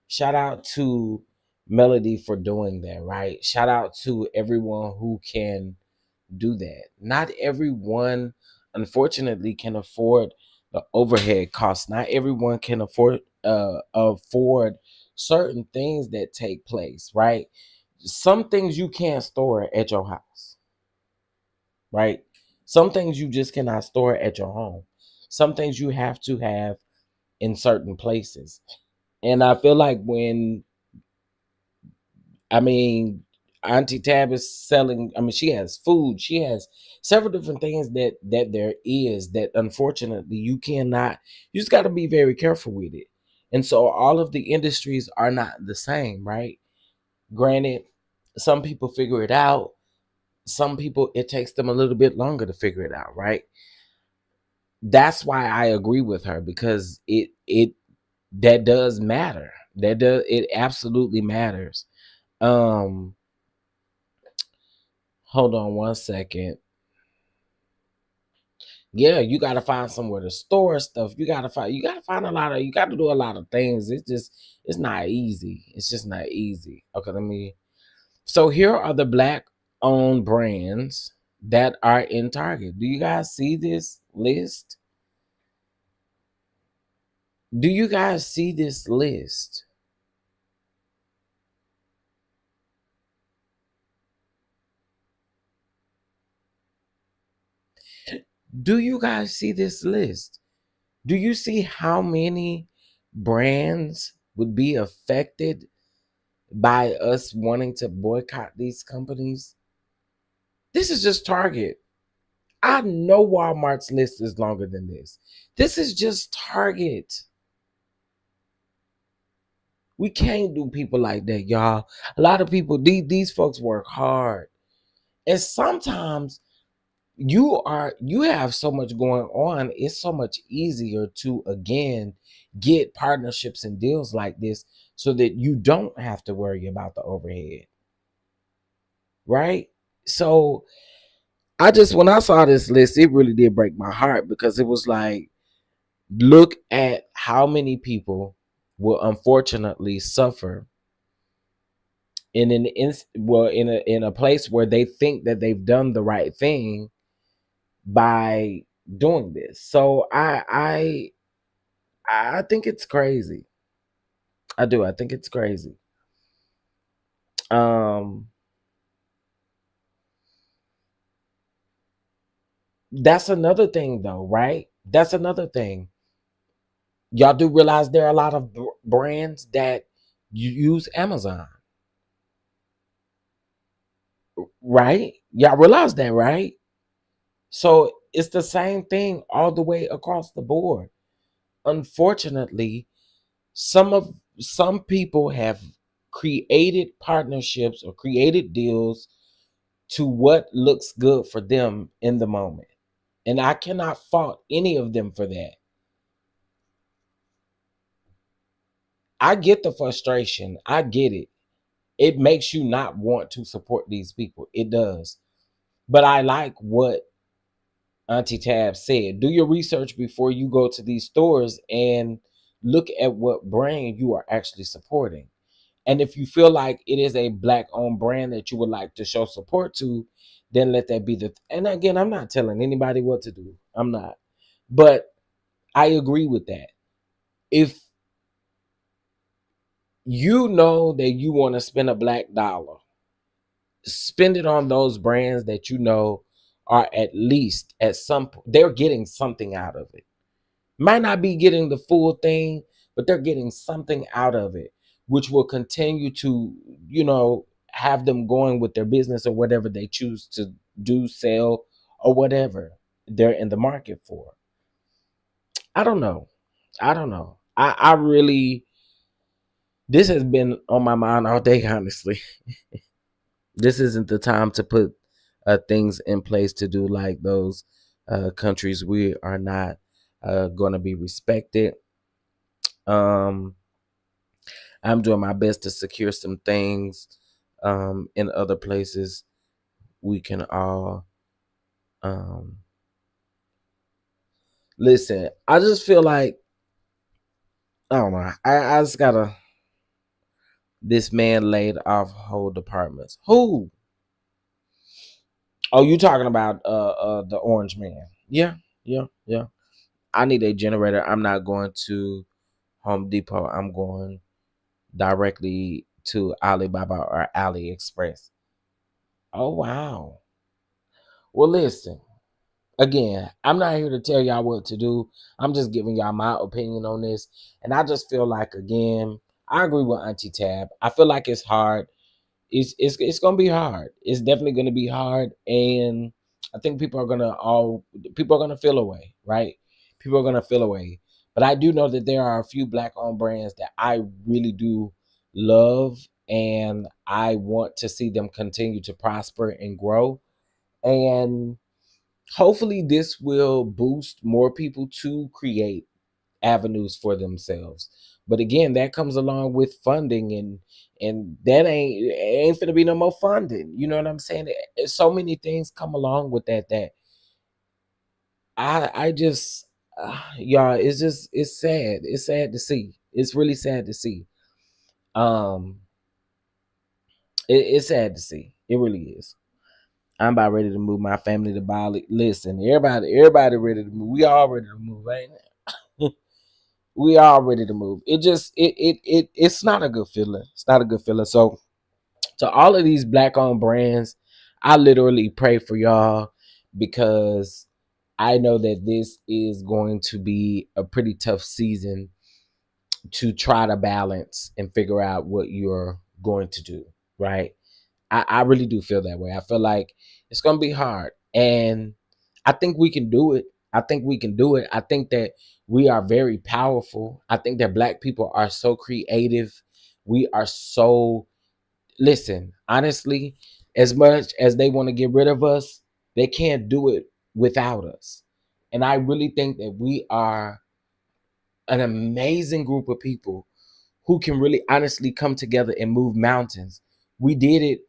Speaker 1: Shout out to Melody for doing that, right? Shout out to everyone who can do that. Not everyone, unfortunately, can afford the overhead costs. Not everyone can afford certain things that take place, right? Some things you can't store at your house, right? Some things you just cannot store at your home. Some things you have to have in certain places. And I feel like I mean, Auntie Tab is selling. I mean, she has food. She has several different things that there is that unfortunately you cannot. You just got to be very careful with it. And so all of the industries are not the same, right? Granted, some people figure it out. Some people it takes them a little bit longer to figure it out, right? That's why I agree with her because it that does matter. That does it absolutely matters. Um Hold on one second. Yeah, you gotta find somewhere to store stuff. You gotta find you gotta do a lot of things. It's not easy. It's just not easy. Okay, so here are the black owned brands that are in Target. Do you guys see this list? Do you guys see this list? Do you guys see this list? Do you see how many brands would be affected by us wanting to boycott these companies? This is just Target. I know Walmart's list is longer than this. This is just Target. We can't do people like that, y'all. A lot of people, these folks work hard. And sometimes you have so much going on, it's so much easier to again get partnerships and deals like this so that you don't have to worry about the overhead. right? So I just, when I saw this list, it really did break my heart because it was like, look at how many people will unfortunately suffer in a place where they think that they've done the right thing by doing this. So I think it's crazy. I do. I think it's crazy. Um that's another thing though, right? That's another thing. Y'all do realize there are a lot of brands that use Amazon, right? Y'all realize that, right? So it's the same thing all the way across the board. Unfortunately, some people have created partnerships or created deals to what looks good for them in the moment. And I cannot fault any of them for that. I get the frustration. I get it. It makes you not want to support these people. It does. But I like what Auntie Tab said. Do your research before you go to these stores and look at what brand you are actually supporting. And if you feel like it is a black owned brand that you would like to show support to, then let that be and again, I'm not telling anybody what to do. I'm not. But I agree with that. If you know that you want to spend a black dollar, spend it on those brands that you know are at least at some point they're getting something out of it. Might not be getting the full thing, but they're getting something out of it, which will continue to, have them going with their business or whatever they choose to do, sell, or whatever they're in the market for. I don't know. I don't know. I really, this has been on my mind all day, honestly. This isn't the time to put things in place to do like those countries we are not going to be respected. Um, I'm doing my best to secure some things in other places we can all um, listen. I just feel like I don't know. I just gotta. This man laid off whole departments. Who? Oh, you talking about the orange man? Yeah, yeah, yeah. I need a generator. I'm not going to Home Depot. I'm going directly to Alibaba or AliExpress. Oh wow. Well, listen. Again, I'm not here to tell y'all what to do. I'm just giving y'all my opinion on this. And I just feel like, again, I agree with Auntie Tab. I feel like it's hard. It's gonna be hard. It's definitely gonna be hard. And I think people are gonna feel away, right? People are gonna feel away. But I do know that there are a few black owned brands that I really do love and I want to see them continue to prosper and grow. And hopefully this will boost more people to create avenues for themselves. But again, that comes along with funding, and that ain't gonna be no more funding. You know what I'm saying? So many things come along with that I just y'all, it's sad. It's sad to see. It's really sad to see. Um it's sad to see. It really is. I'm about ready to move my family to Bali. Listen, everybody ready to move. We all ready to move, ain't it? We all ready to move. It's not a good feeling. It's not a good feeling. So to all of these black owned brands, I literally pray for y'all because I know that this is going to be a pretty tough season to try to balance and figure out what you're going to do, right? I really do feel that way. I feel like it's gonna be hard. And I think we can do it. I think we can do it. I think that we are very powerful. I think that black people are so creative. We are so, listen, honestly, as much as they want to get rid of us, they can't do it without us. And I really think that we are an amazing group of people who can really honestly come together and move mountains. We did it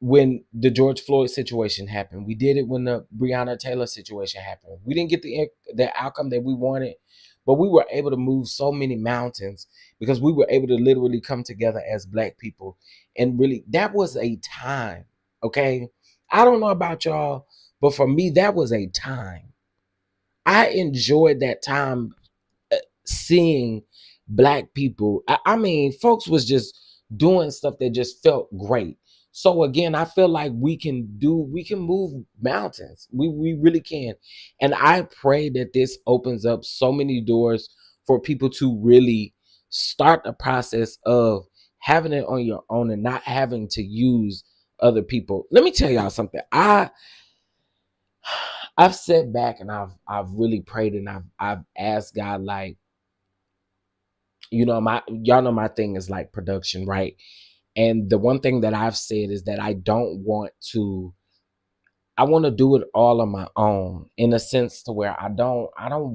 Speaker 1: when the George Floyd situation happened. We did it when the Breonna Taylor situation happened. We didn't get the outcome that we wanted, but we were able to move so many mountains because we were able to literally come together as Black people. And really, that was a time. Okay, I don't know about y'all, but for me, that was a time. I enjoyed that time, seeing Black people. I mean, folks was just doing stuff that just felt great. So again, I feel like we can move mountains. We really can. And I pray that this opens up so many doors for people to really start the process of having it on your own and not having to use other people. Let me tell y'all something. I've sat back and I've really prayed and I've asked God, like, my y'all know my thing is like production, right? And the one thing that I've said is that I want to do it all on my own, in a sense to where I don't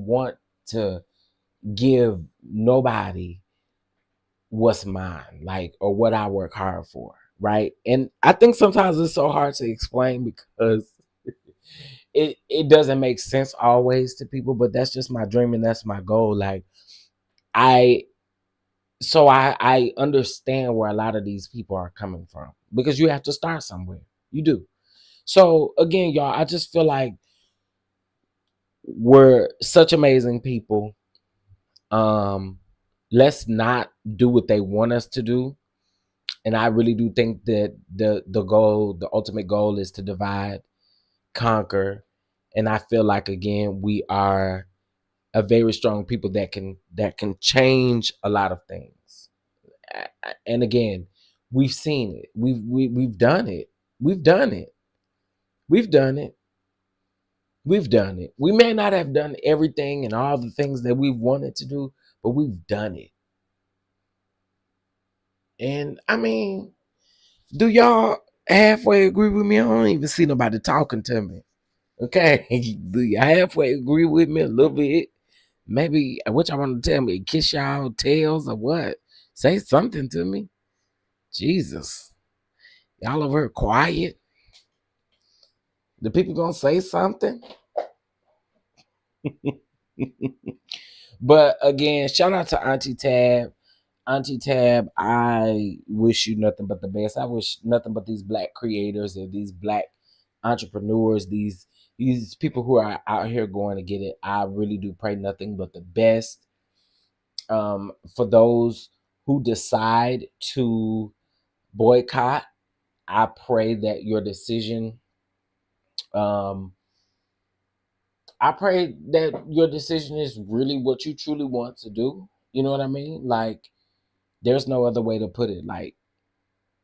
Speaker 1: want to give nobody what's mine, like, or what I work hard for, right? And I think sometimes it's so hard to explain because it doesn't make sense always to people, but that's just my dream and that's my goal. Like, I I understand where a lot of these people are coming from, because you have to start somewhere. You do. So again, y'all, I just feel like we're such amazing people. Um, let's not do what they want us to do. And I really do think that the ultimate goal is to divide, conquer. And I feel like, again, we are a very strong people that can change a lot of things. And again, we've seen it. We've done it. We've done it. We've done it. We've done it. We may not have done everything and all the things that we wanted to do, but we've done it. And I mean, do y'all halfway agree with me? I don't even see nobody talking to me. Okay, do you halfway agree with me a little bit? Maybe what y'all want to tell me? Kiss y'all tails or what? Say something to me. Jesus, y'all over here quiet. The people gonna say something? But again, shout out to Auntie Tab. Auntie Tab, I wish you nothing but the best. I wish nothing but these Black creators and these Black entrepreneurs, these people who are out here going to get it. I really do pray nothing but the best. For those who decide to boycott, I pray that your decision, um, I pray that your decision is really what you truly want to do. You know what I mean? Like, there's no other way to put it. Like,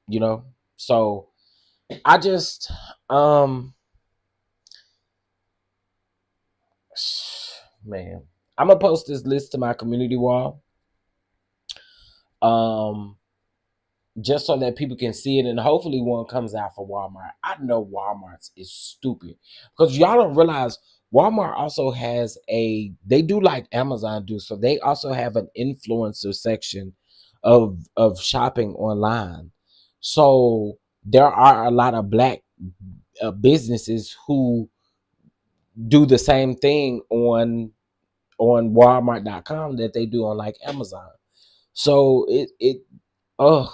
Speaker 1: you know. So I just, man, I'm gonna post this list to my community wall. Um, just so that people can see it, and hopefully one comes out for Walmart. I know Walmart's is stupid because y'all don't realize Walmart also has they do like Amazon do, so they also have an influencer section of shopping online. So there are a lot of Black businesses who do the same thing on Walmart.com that they do on like Amazon. So it oh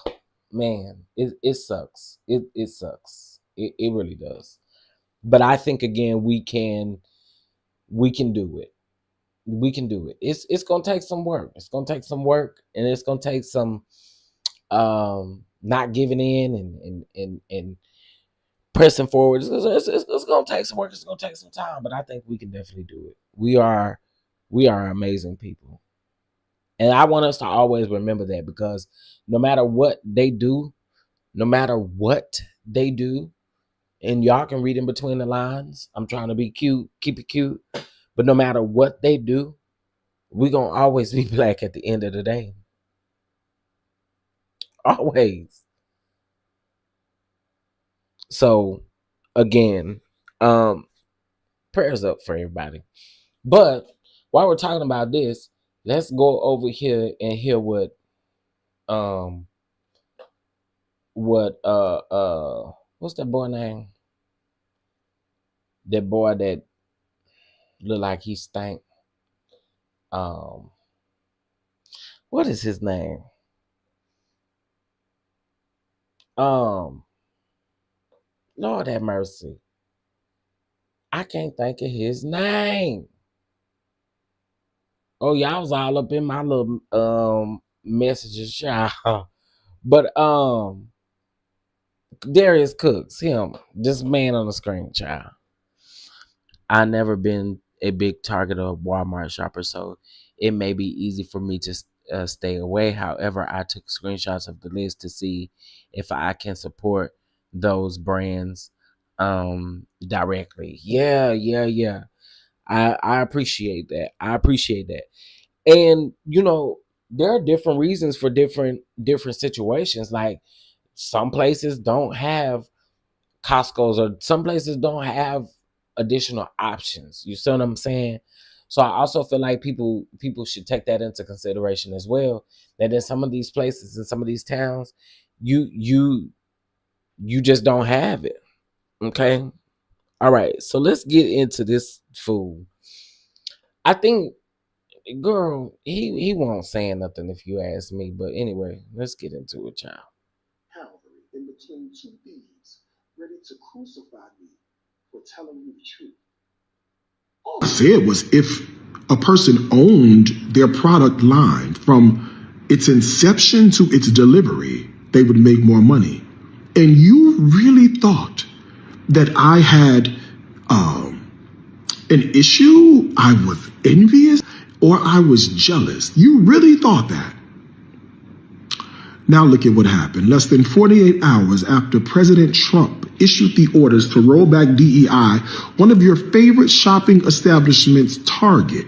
Speaker 1: man, it sucks. It sucks. It really does. But I think, again, we can do it. We can do it. It's gonna take some work. It's gonna take some work, and it's gonna take some not giving in and pressing forward. It's gonna take some work. It's gonna take some time, but I think we can definitely do it. We are amazing people. And I want us to always remember that, because no matter what they do, no matter what they do, and y'all can read in between the lines. I'm trying to be cute, keep it cute. But no matter what they do, we gonna always be Black at the end of the day. Always. So again, um, prayers up for everybody. But while we're talking about this, let's go over here and hear um what What's that boy name? That boy that look like he stank. Um, what is his name? Um, Lord have mercy. I can't think of his name. Oh, y'all was all up in my little messages, child. But Darius Cooks, him, this man on the screen, child. I never been a big target of Walmart shopper, so it may be easy for me to stay away. However, I took screenshots of the list to see if I can support those brands directly. Yeah. I appreciate that. I appreciate that. And there are different reasons for different situations. Like some places don't have Costco's, or some places don't have additional options. You see what I'm saying? So I also feel like people should take that into consideration as well. That in some of these places, in some of these towns, you just don't have it. Okay. All right. So let's get into this food. I think, girl, he won't say nothing if you ask me. But anyway, let's get into it, child.
Speaker 4: Calvary in between two thieves, ready to crucify me for telling you the truth. All I said was if a person owned their product line from its inception to its delivery, they would make more money. And you really thought that I had an issue, I was envious, or I was jealous. You really thought that. Now look at what happened. Less than 48 hours after President Trump issued the orders to roll back DEI, one of your favorite shopping establishments, Target,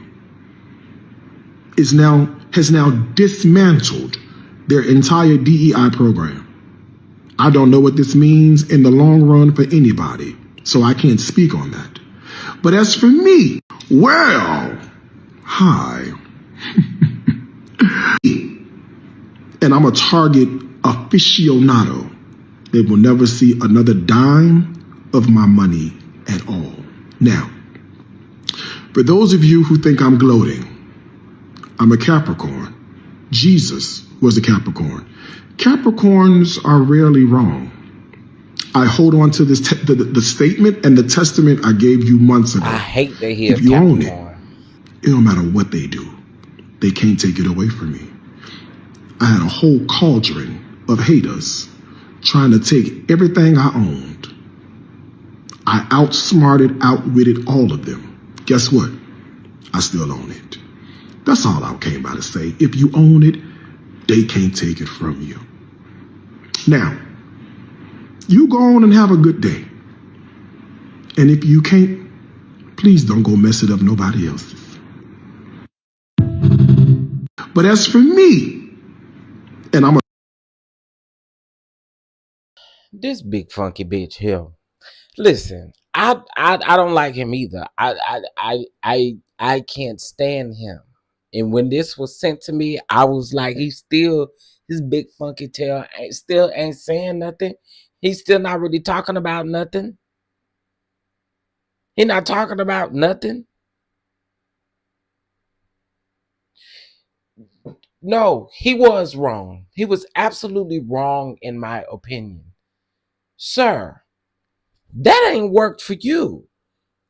Speaker 4: has now dismantled their entire DEI program. I don't know what this means in the long run for anybody, so I can't speak on that. But as for me, well, hi. And I'm a Target aficionado. They will never see another dime of my money at all. Now, for those of you who think I'm gloating, I'm a Capricorn. Jesus was a Capricorn. Capricorns are rarely wrong. I hold on to this the statement and the testament I gave you months ago.
Speaker 1: I hate that he is
Speaker 4: If you own
Speaker 1: Capricorn.
Speaker 4: it don't matter what they do, they can't take it away from me. I had a whole cauldron of haters trying to take everything I owned. I outsmarted, outwitted all of them. Guess what? I still own it. That's all I came by to say. If you own it, they can't take it from you. Now, you go on and have a good day. And if you can't, please don't go mess it up nobody else's. But as for me, and I'm a
Speaker 1: This big funky bitch here. Listen, I don't like him either. I can't stand him. And when this was sent to me, I was like, his big funky tail ain't saying nothing. He's still not really talking about nothing. He not talking about nothing. No, he was wrong. He was absolutely wrong in my opinion. Sir, that ain't worked for you.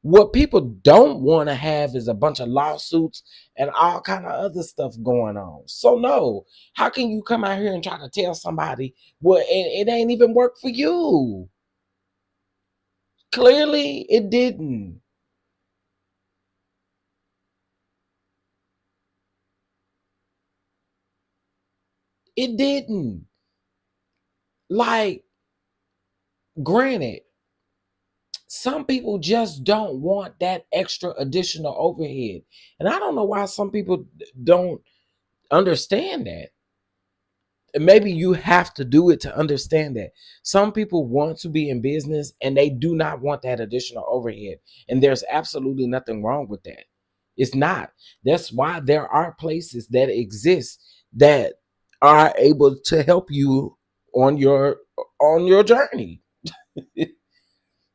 Speaker 1: What people don't want to have is a bunch of lawsuits and all kind of other stuff going on. So no, how can you come out here and try to tell somebody what it ain't even work for you? Clearly, it didn't. It didn't. Like, granted, some people just don't want that extra additional overhead. And I don't know why some people don't understand that. And maybe you have to do it to understand that. Some people want to be in business and they do not want that additional overhead. And there's absolutely nothing wrong with that. It's not. That's why there are places that exist that are able to help you on your journey.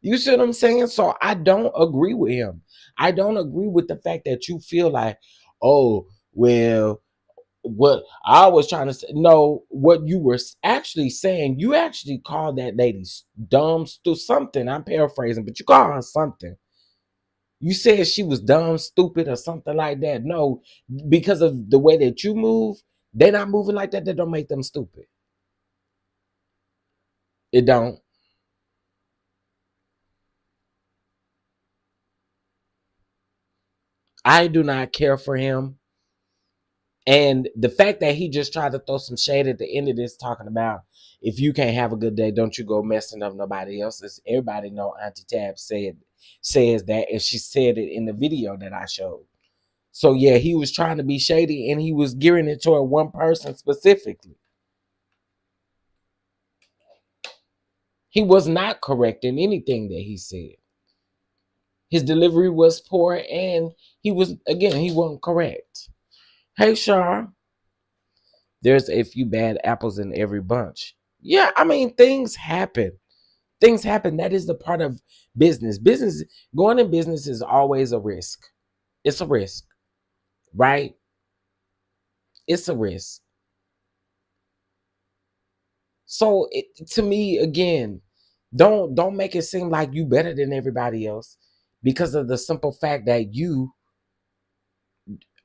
Speaker 1: You see what I'm saying? So I don't agree with him. I don't agree with the fact that you feel like, oh, well, what I was trying to say. No, what you were actually saying, you actually called that lady dumb to something. I'm paraphrasing, but you call her something. You said she was dumb, stupid, or something like that. No, because of the way that you move, they're not moving like that. That don't make them stupid. It don't. I do not care for him. And the fact that he just tried to throw some shade at the end of this, talking about if you can't have a good day, don't you go messing up nobody else's. Everybody know Auntie Tab says that, and she said it in the video that I showed. So yeah, he was trying to be shady, and he was gearing it toward one person specifically. He was not correct in anything that he said. His delivery was poor, and he wasn't correct. Hey, Shar, there's a few bad apples in every bunch. Yeah, I mean, things happen. Things happen. That is the part of business. Going in business is always a risk. It's a risk, right? It's a risk. So to me, again, don't make it seem like you better than everybody else because of the simple fact that you,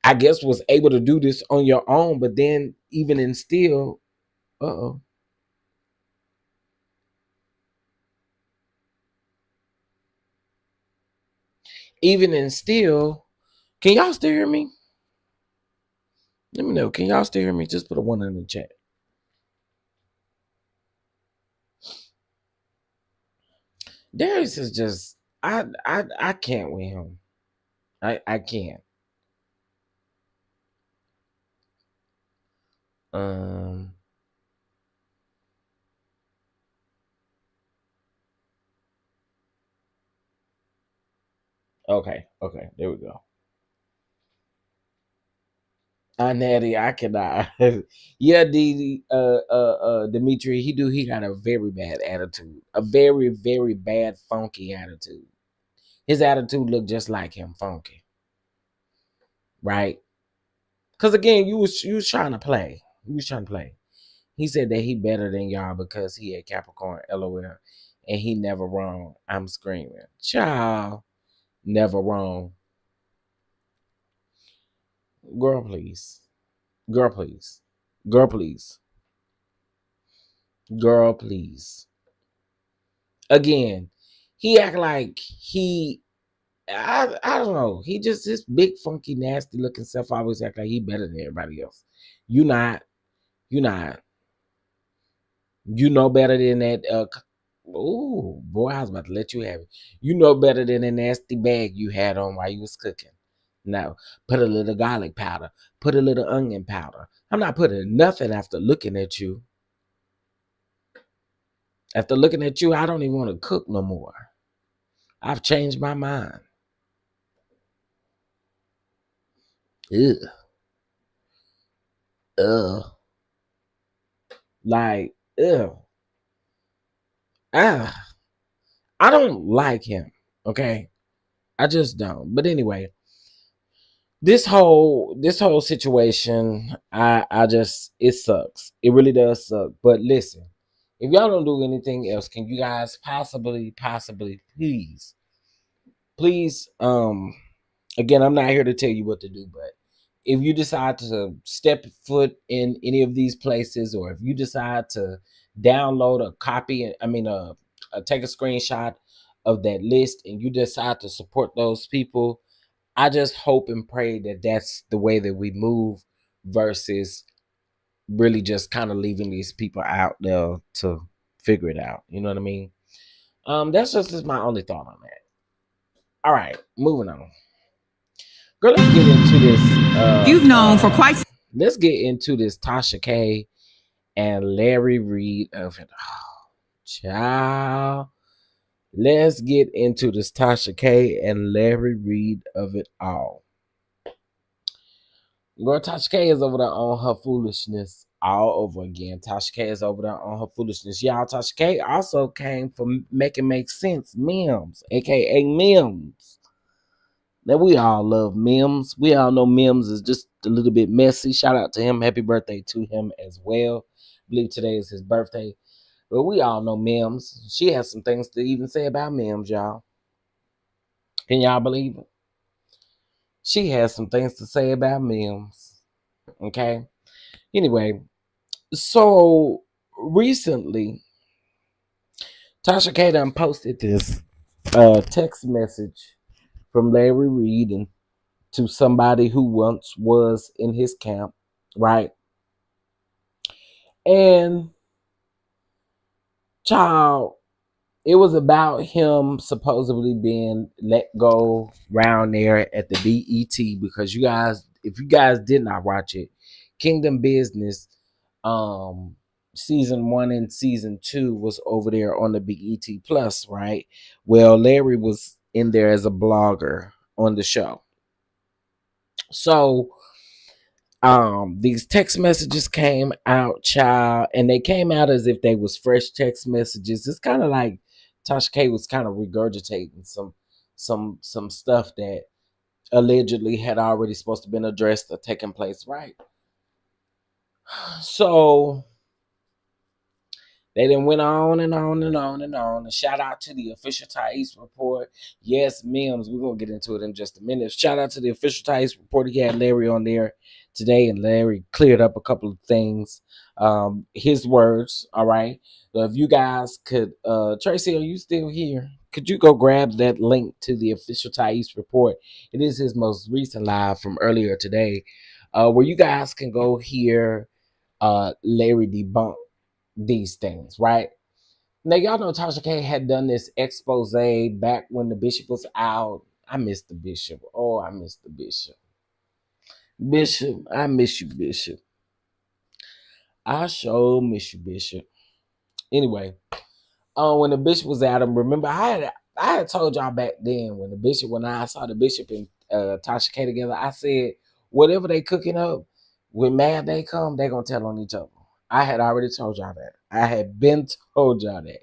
Speaker 1: I guess, was able to do this on your own. But then even in still, uh-oh. Even in still, can y'all still hear me? Let me know. Can y'all still hear me? Just put a 1 in the chat. Darius is just I can't with him. I can't. Um okay, there we go. Natty, I cannot. Yeah, Dimitri, he got a very bad attitude. A very, very bad, funky attitude. His attitude looked just like him, funky. Right? Because again, you was trying to play. You was trying to play. He said that he better than y'all because he had Capricorn, LOL, and he never wrong. I'm screaming. Child, never wrong. Girl, please. Girl, please. Girl, please. Girl, please. Again, he act like I don't know. He just this big, funky, nasty looking self always act like he better than everybody else. You not. You not. You know better than that. Oh boy, I was about to let you have it. You know better than the nasty bag you had on while you was cooking. No, put a little garlic powder. Put a little onion powder. I'm not putting nothing after looking at you. After looking at you, I don't even want to cook no more. I've changed my mind. Ugh. Ugh. Like, ugh. Ah. I don't like him. Okay. I just don't. But anyway, this whole situation, I just it sucks. It really does suck. But listen, if y'all don't do anything else, can you guys possibly, please, again, I'm not here to tell you what to do, but if you decide to step foot in any of these places, or if you decide to download a copy, take a screenshot of that list, and you decide to support those people, I just hope and pray that that's the way that we move versus really just kind of leaving these people out there to figure it out. You know what I mean? That's just my only thought on that. All right, moving on. Girl, let's get into this.
Speaker 3: You've known for quite.
Speaker 1: Let's get into this Tasha K and Larry Reid of it. Oh, child. Let's get into this Tasha K and Larry Reid of it all. Girl, Tasha K is over there on her foolishness all over again. Tasha K is over there on her foolishness. Y'all, Tasha K also came from Making Make Sense Mims, aka Mims. Now we all love Mims. We all know Mims is just a little bit messy. Shout out to him. Happy birthday to him as well. I believe today is his birthday. But we all know Mims. She has some things to even say about Mims, y'all. Can y'all believe it? She has some things to say about Mims. Okay. Anyway, so recently, Tasha K done posted this text message from Larry Reid and to somebody who once was in his camp, right? And child, it was about him supposedly being let go round there at the BET because you guys, if you guys did not watch it, Kingdom Business, um, season 1 and season 2 was over there on the BET Plus, right? Well, Larry was in there as a blogger on the show. So these text messages came out, child, and they came out as if they was fresh text messages. It's kind of like Tasha K was kind of regurgitating some stuff that allegedly had already supposed to been addressed or taken place, right? So they then went on and on and on and on. And shout out to the official Thais report. Yes, Mims, we're going to get into it in just a minute. Shout out to the official Thais report. He had Larry on there today, and Larry cleared up a couple of things. His words, all right? So if you guys could, Tracy, are you still here? Could you go grab that link to the official Thais report? It is his most recent live from earlier today, where you guys can go hear Larry debunk these things, right? Now, y'all know Tasha K had done this expose back when the bishop was out. I miss the bishop. Oh, I miss the bishop. Bishop, I miss you, Bishop. I sure miss you, Bishop. Anyway, when the bishop was out, and remember, I had told y'all back then when I saw the bishop and Tasha K together, I said whatever they cooking up, when mad they come, they gonna tell on each other. I had already told y'all that. I had been told y'all that.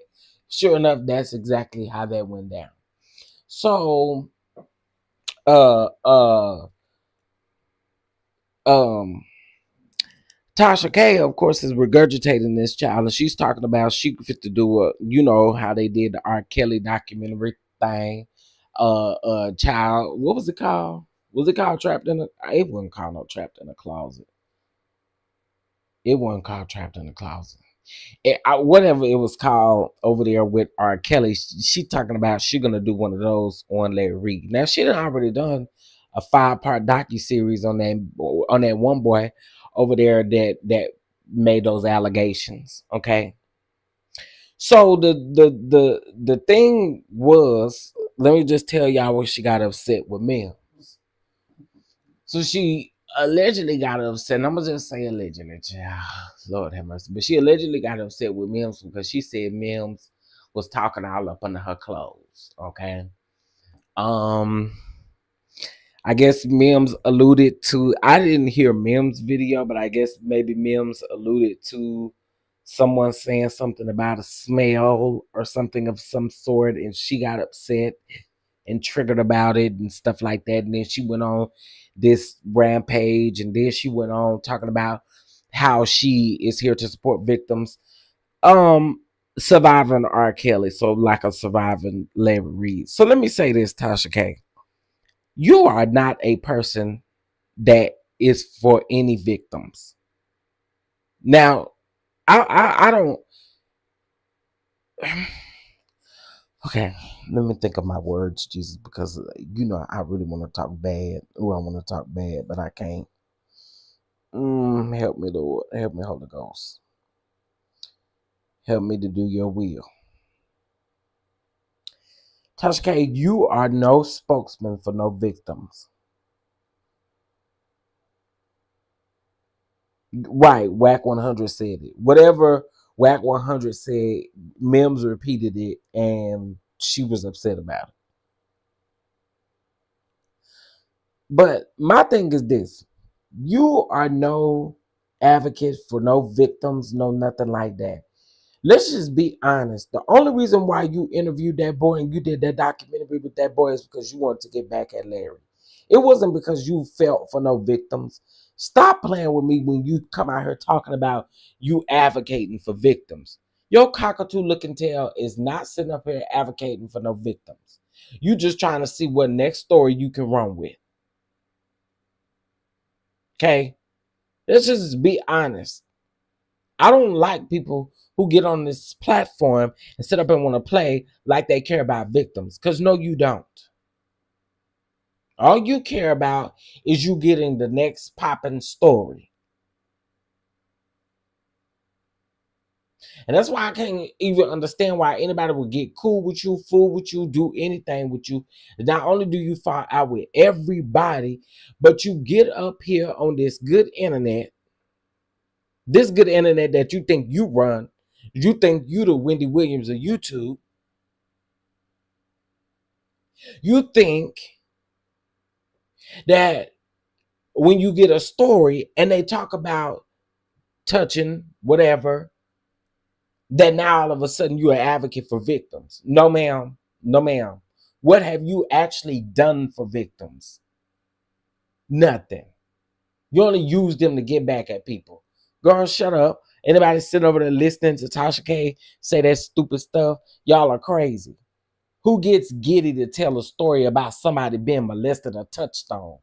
Speaker 1: Sure enough, that's exactly how that went down. So, uh, uh, um, Tasha K, of course, is regurgitating this child, and she's talking about she fit to do how they did the R. Kelly documentary thing. Child, what was it called? Was it called Trapped in a? It wasn't called no Trapped in a Closet. It wasn't called Trapped in a Closet. Whatever it was called over there with R. Kelly, she talking about she gonna do one of those on Larry Reid. Now she done already done a 5-part docu series on that one boy over there that made those allegations. Okay, so the thing was, let me just tell y'all what she got upset with me. So she allegedly got upset. And I'm gonna just say allegedly, Lord have mercy. But she allegedly got upset with Mims because she said Mims was talking all up under her clothes. Okay. Um, I guess Mims alluded to. I didn't hear Mims' video, but I guess maybe Mims alluded to someone saying something about a smell or something of some sort, and she got upset and triggered about it and stuff like that. And then she went on this rampage, and then she went on talking about how she is here to support victims surviving R. Kelly, so like a surviving Larry Reid. So let me say this, Tasha K. You are not a person that is for any victims. Now, I don't. Okay, let me think of my words, Jesus, because I really want to talk bad. Oh, I want to talk bad, but I can't. Help me, Lord. Help me, Holy Ghost. Help me to do your will. Tasha K, you are no spokesman for no victims. Right, Whack 100 said it. Whatever Whack 100 said, Mims repeated it, and she was upset about it. But my thing is this. You are no advocate for no victims, no nothing like that. Let's just be honest. The only reason why you interviewed that boy and you did that documentary with that boy is because you wanted to get back at Larry. It wasn't because you felt for no victims. Stop playing with me when you come out here talking about you advocating for victims. Your cockatoo looking tail is not sitting up here advocating for no victims. You just trying to see what next story you can run with. Okay? Let's just be honest. I don't like people who get on this platform and sit up and want to play like they care about victims. Because no, you don't. All you care about is you getting the next popping story. And that's why I can't even understand why anybody would get cool with you, fool with you, do anything with you. Not only do you fall out with everybody, but you get up here on this good internet that you think you run. You think you the Wendy Williams of YouTube. You think that when you get a story and they talk about touching whatever, that now all of a sudden you're an advocate for victims. No, ma'am. No, ma'am. What have you actually done for victims? Nothing. You only use them to get back at people. Girl, shut up. Anybody sitting over there listening to Tasha K say that stupid stuff, y'all are crazy. Who gets giddy to tell a story about somebody being molested or touched on?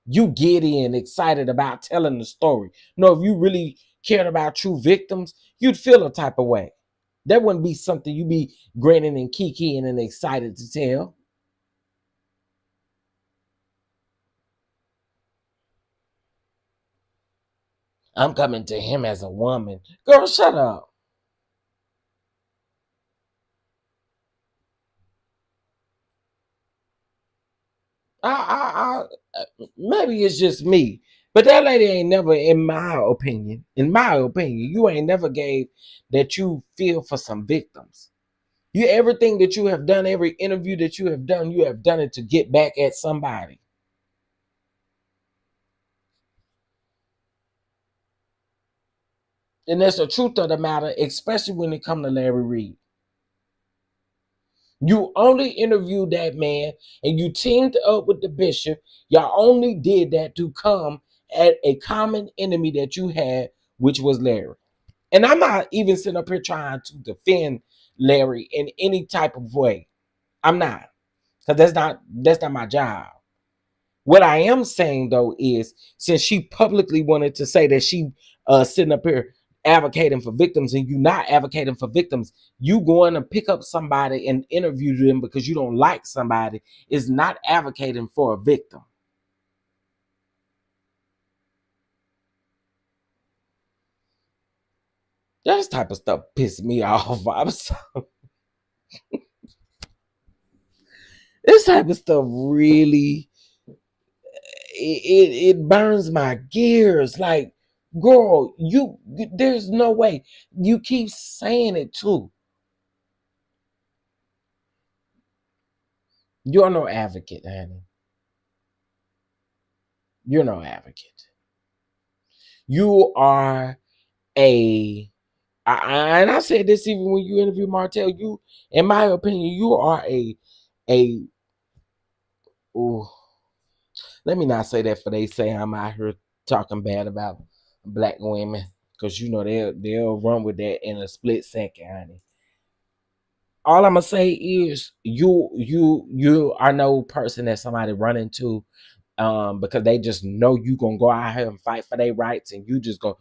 Speaker 1: You giddy and excited about telling the story. No, if you really cared about true victims, you'd feel a type of way. That wouldn't be something you'd be grinning and kikiing and excited to tell. I'm coming to him as a woman. Girl, shut up. Maybe it's just me, but that lady ain't never, in my opinion, you ain't never gave that you feel for some victims. You everything that you have done, every interview that you have done it to get back at somebody. And that's the truth of the matter, especially when it comes to Larry Reid. You only interviewed that man and you teamed up with the bishop. Y'all only did that to come at a common enemy that you had, which was Larry. And I'm not even sitting up here trying to defend Larry in any type of way. I'm not. Because that's not my job. What I am saying though is, since she publicly wanted to say that she sitting up here advocating for victims, and you not advocating for victims, you going to pick up somebody and interview them because you don't like somebody is not advocating for a victim. That type of stuff pisses me off. This type of stuff really it burns my gears. Like, girl, there's no way. You keep saying it too. You're no advocate, honey. You're no advocate. You are and I said this even when you interviewed Martell. You, in my opinion, you are a. Ooh, let me not say that, for they say I'm out here talking bad about black women, because you know they'll run with that in a split second, honey. All I'm gonna say is you are no person that somebody run into because they just know you gonna go out here and fight for their rights, and you just gonna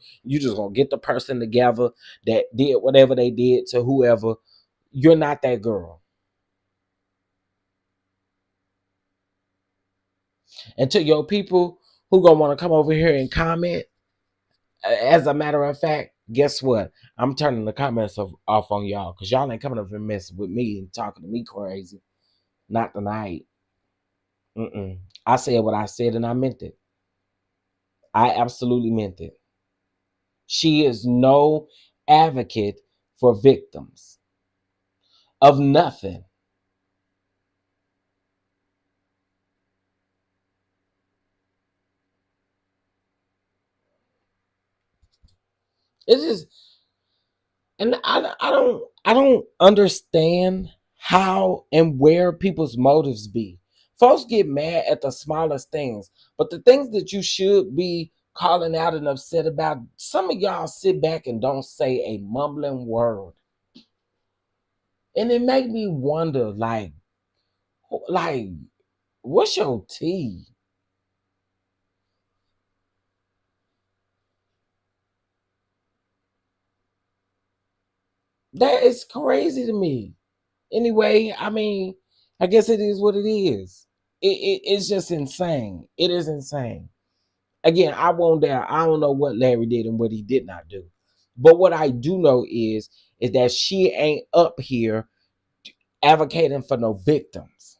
Speaker 1: get the person together that did whatever they did to whoever. You're not that girl. And to your people who gonna want to come over here and comment, as a matter of fact, guess what? I'm turning the comments off on y'all, because y'all ain't coming over and messing with me and talking to me crazy. Not tonight. I said what I said and I meant it. I absolutely meant it. She is no advocate for victims of nothing. It's just, and I don't understand how and where people's motives be. Folks get mad at the smallest things, but the things that you should be calling out and upset about, some of y'all sit back and don't say a mumbling word. And it make me wonder, like, what's your tea? That is crazy to me. Anyway, I mean, I guess it is what it is. It's just insane. It is insane. Again, I won't doubt. I don't know what Larry did and what he did not do. But what I do know is that she ain't up here advocating for no victims.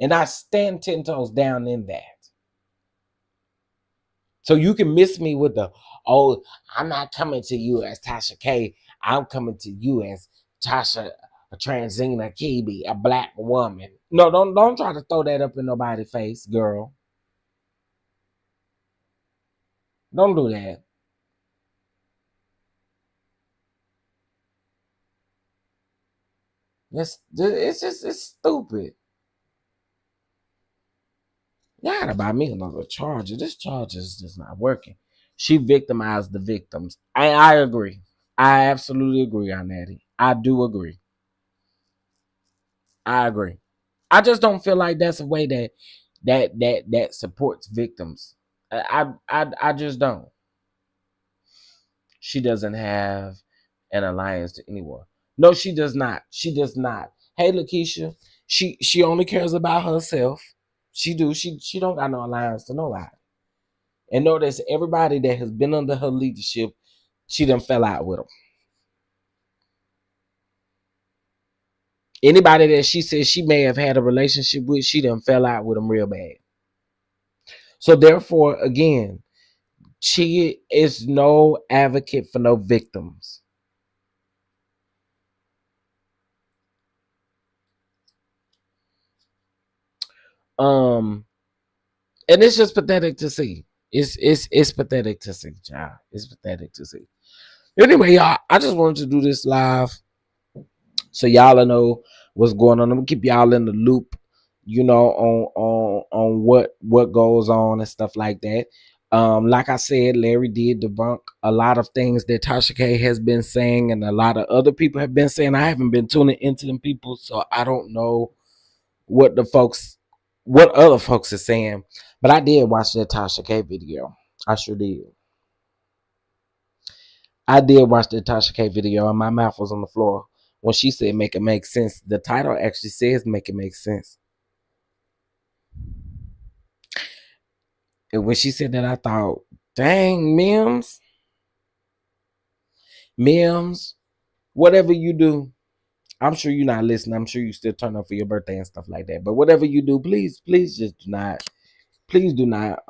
Speaker 1: And I stand 10 toes down in that. So you can miss me with the, oh, I'm not coming to you as Tasha K. I'm coming to you as Tasha, a Transina Kibi, a black woman. No, don't try to throw that up in nobody's face, girl. Don't do that. It's stupid. Y'all gotta buy me another charger. This charger is just not working. She victimized the victims. I agree. I absolutely agree on that. I do agree. I agree. I just don't feel like that's a way that supports victims. I just don't. She doesn't have an alliance to anyone. No, she does not. She does not. Hey, Lakeisha, she only cares about herself. She do. She don't got no alliance to nobody. And notice everybody that has been under her leadership, she done fell out with them. Anybody that she says she may have had a relationship with, she done fell out with them real bad. So therefore, again, she is no advocate for no victims. Um, and it's just pathetic to see. It's pathetic to see, child. It's pathetic to see. Anyway, y'all, I just wanted to do this live so y'all know what's going on. I'm gonna keep y'all in the loop, on what goes on and stuff like that. Like I said, Larry did debunk a lot of things that Tasha K has been saying, and a lot of other people have been saying. I haven't been tuning into them people, so I don't know what what other folks are saying. But I did watch that Tasha K video. I sure did. I did watch the Tasha K video and my mouth was on the floor when she said make it make sense. The title actually says make it make sense. And when she said that, I thought, dang, Mims, whatever you do, I'm sure you're not listening. I'm sure you still turn up for your birthday and stuff like that. But whatever you do, please just please do not,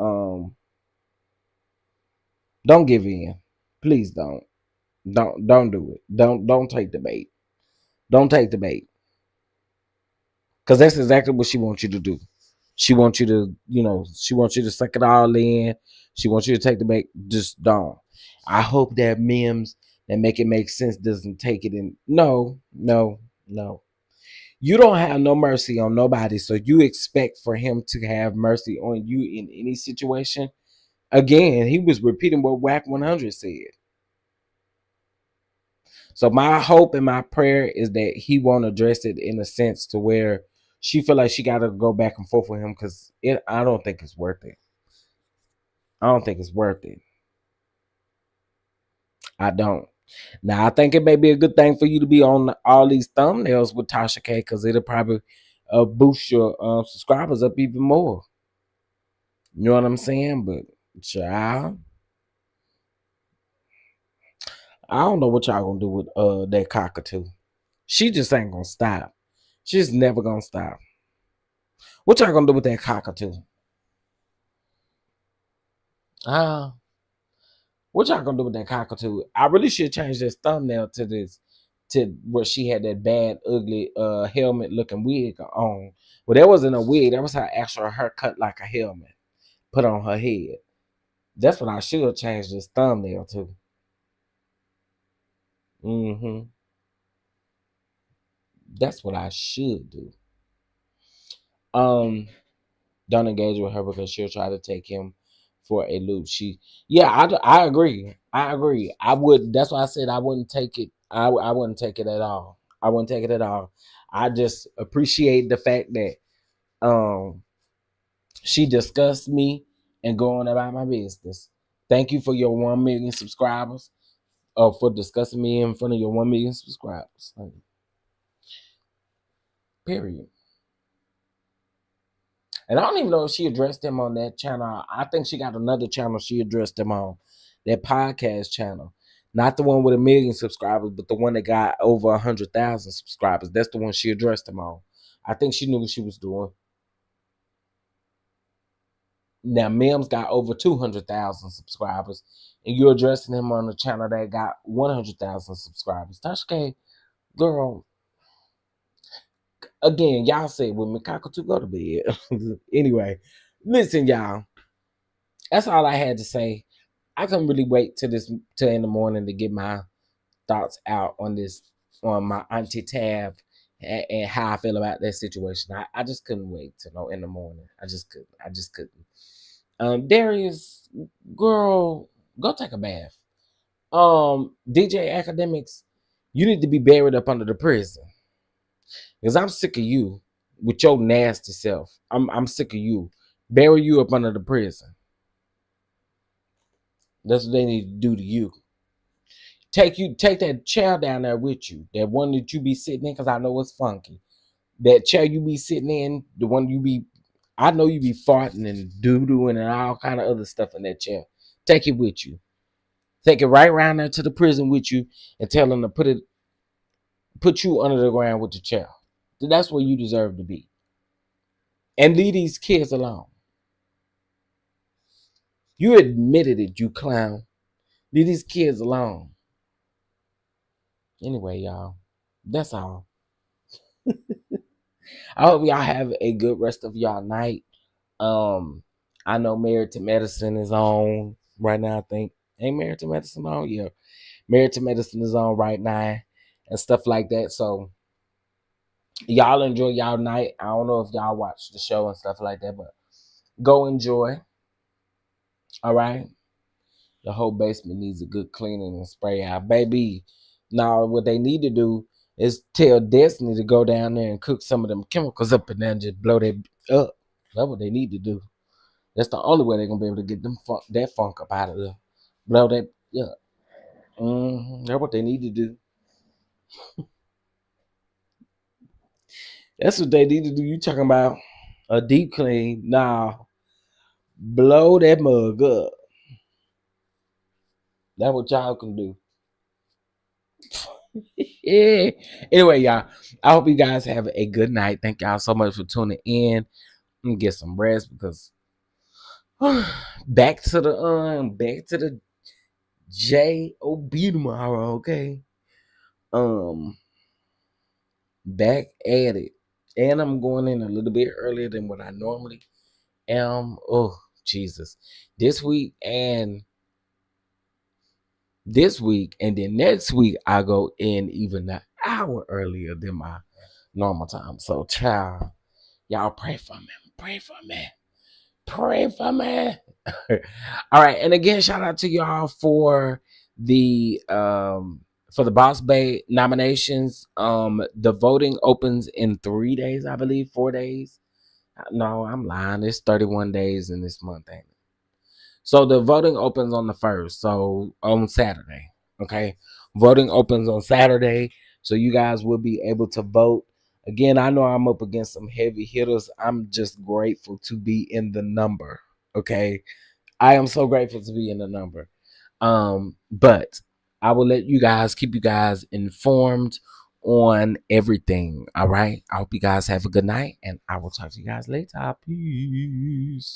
Speaker 1: don't give in. Please don't. Don't do it. Don't take the bait. Don't take the bait. Because that's exactly what she wants you to do. She wants you to, she wants you to suck it all in. She wants you to take the bait. Just don't. I hope that Mims that make it make sense doesn't take it in. No, no, no. You don't have no mercy on nobody, so you expect for him to have mercy on you in any situation. Again, he was repeating what Whack 100 said. So my hope and my prayer is that he won't address it in a sense to where she feel like she got to go back and forth with him because I don't think it's worth it. I don't think it's worth it. I don't. Now I think it may be a good thing for you to be on all these thumbnails with Tasha K because it'll probably boost your subscribers up even more. You know what I'm saying? But child, I don't know what y'all gonna do with that cockatoo. She just ain't gonna stop. She's never gonna stop. What y'all gonna do with that cockatoo? What y'all gonna do with that cockatoo? I really should change this thumbnail to where she had that bad, ugly helmet looking wig on. Well, that wasn't a wig, that was her actual haircut like a helmet put on her head. That's what I should change this thumbnail to. That's what I should do. Um, don't engage with her because she'll try to take him for a loop. I agree. I agree. I would. That's why I said I wouldn't take it. I wouldn't take it at all. I wouldn't take it at all. I just appreciate the fact that um she discussed me and going about my business. Thank you for your 1 million subscribers. For discussing me in front of your 1 million subscribers. Period. And I don't even know if she addressed him on that channel. I think she got another channel she addressed him on. That podcast channel. Not the one with 1 million subscribers, but the one that got over 100,000 subscribers. That's the one she addressed him on. I think she knew what she was doing. Now, Mims got over 200,000 subscribers, and you're addressing him on a channel that got 100,000 subscribers. Tasha K, girl, again, y'all say with me, cockatoo, go to bed. Anyway, listen, y'all. That's all I had to say. I couldn't really wait till in the morning to get my thoughts out on my Auntie Tab and how I feel about that situation. I just couldn't wait to know in the morning. I just couldn't. Darius, girl, go take a bath. DJ Academics, you need to be buried up under the prison. Because I'm sick of you with your nasty self. I'm sick of you. Bury you up under the prison. That's what they need to do to you. Take that chair down there with you. That one that you be sitting in, because I know it's funky. That chair you be sitting in, the one I know you be farting and doo-dooing and all kind of other stuff in that chair. Take it with you. Take it right around there to the prison with you and tell them to put you under the ground with the chair. That's where you deserve to be. And leave these kids alone. You admitted it, you clown. Leave these kids alone. Anyway, y'all, that's all. I hope y'all have a good rest of y'all night. I know Married to Medicine is on right now. I think ain't Married to Medicine on? Yeah, Married to Medicine is on right now and stuff like that. So y'all enjoy y'all night. I don't know if y'all watch the show and stuff like that, but go enjoy. All right. The whole basement needs a good cleaning and spray out, baby. Now, what they need to do is tell Destiny to go down there and cook some of them chemicals up and then just blow that up. That's what they need to do. That's the only way they're gonna be able to get that funk up out of there. Blow that up. That's what they need to do. That's what they need to do. You talking about a deep clean? Nah, blow that mug up. That's what y'all can do. Yeah. Anyway, y'all, I hope you guys have a good night. Thank y'all so much for tuning in. I'm gonna get some rest because back to the job tomorrow. Okay, back at it, and I'm going in a little bit earlier than what I normally am. Oh Jesus, this week and then next week I go in even an hour earlier than my normal time. So, child, y'all pray for me. Pray for me. Pray for me. All right, and again, shout out to y'all for the Boss Bay nominations. The voting opens in 3 days, I believe, 4 days. No, I'm lying. It's 31 days in this month, ain't it? So the voting opens on the 1st, so on Saturday. Okay, voting opens on Saturday, so you guys will be able to vote. Again, I know I'm up against some heavy hitters. I'm just grateful to be in the number. Okay, I am so grateful to be in the number. But I will keep you guys informed on everything. All right. I hope you guys have a good night, and I will talk to you guys later. Peace.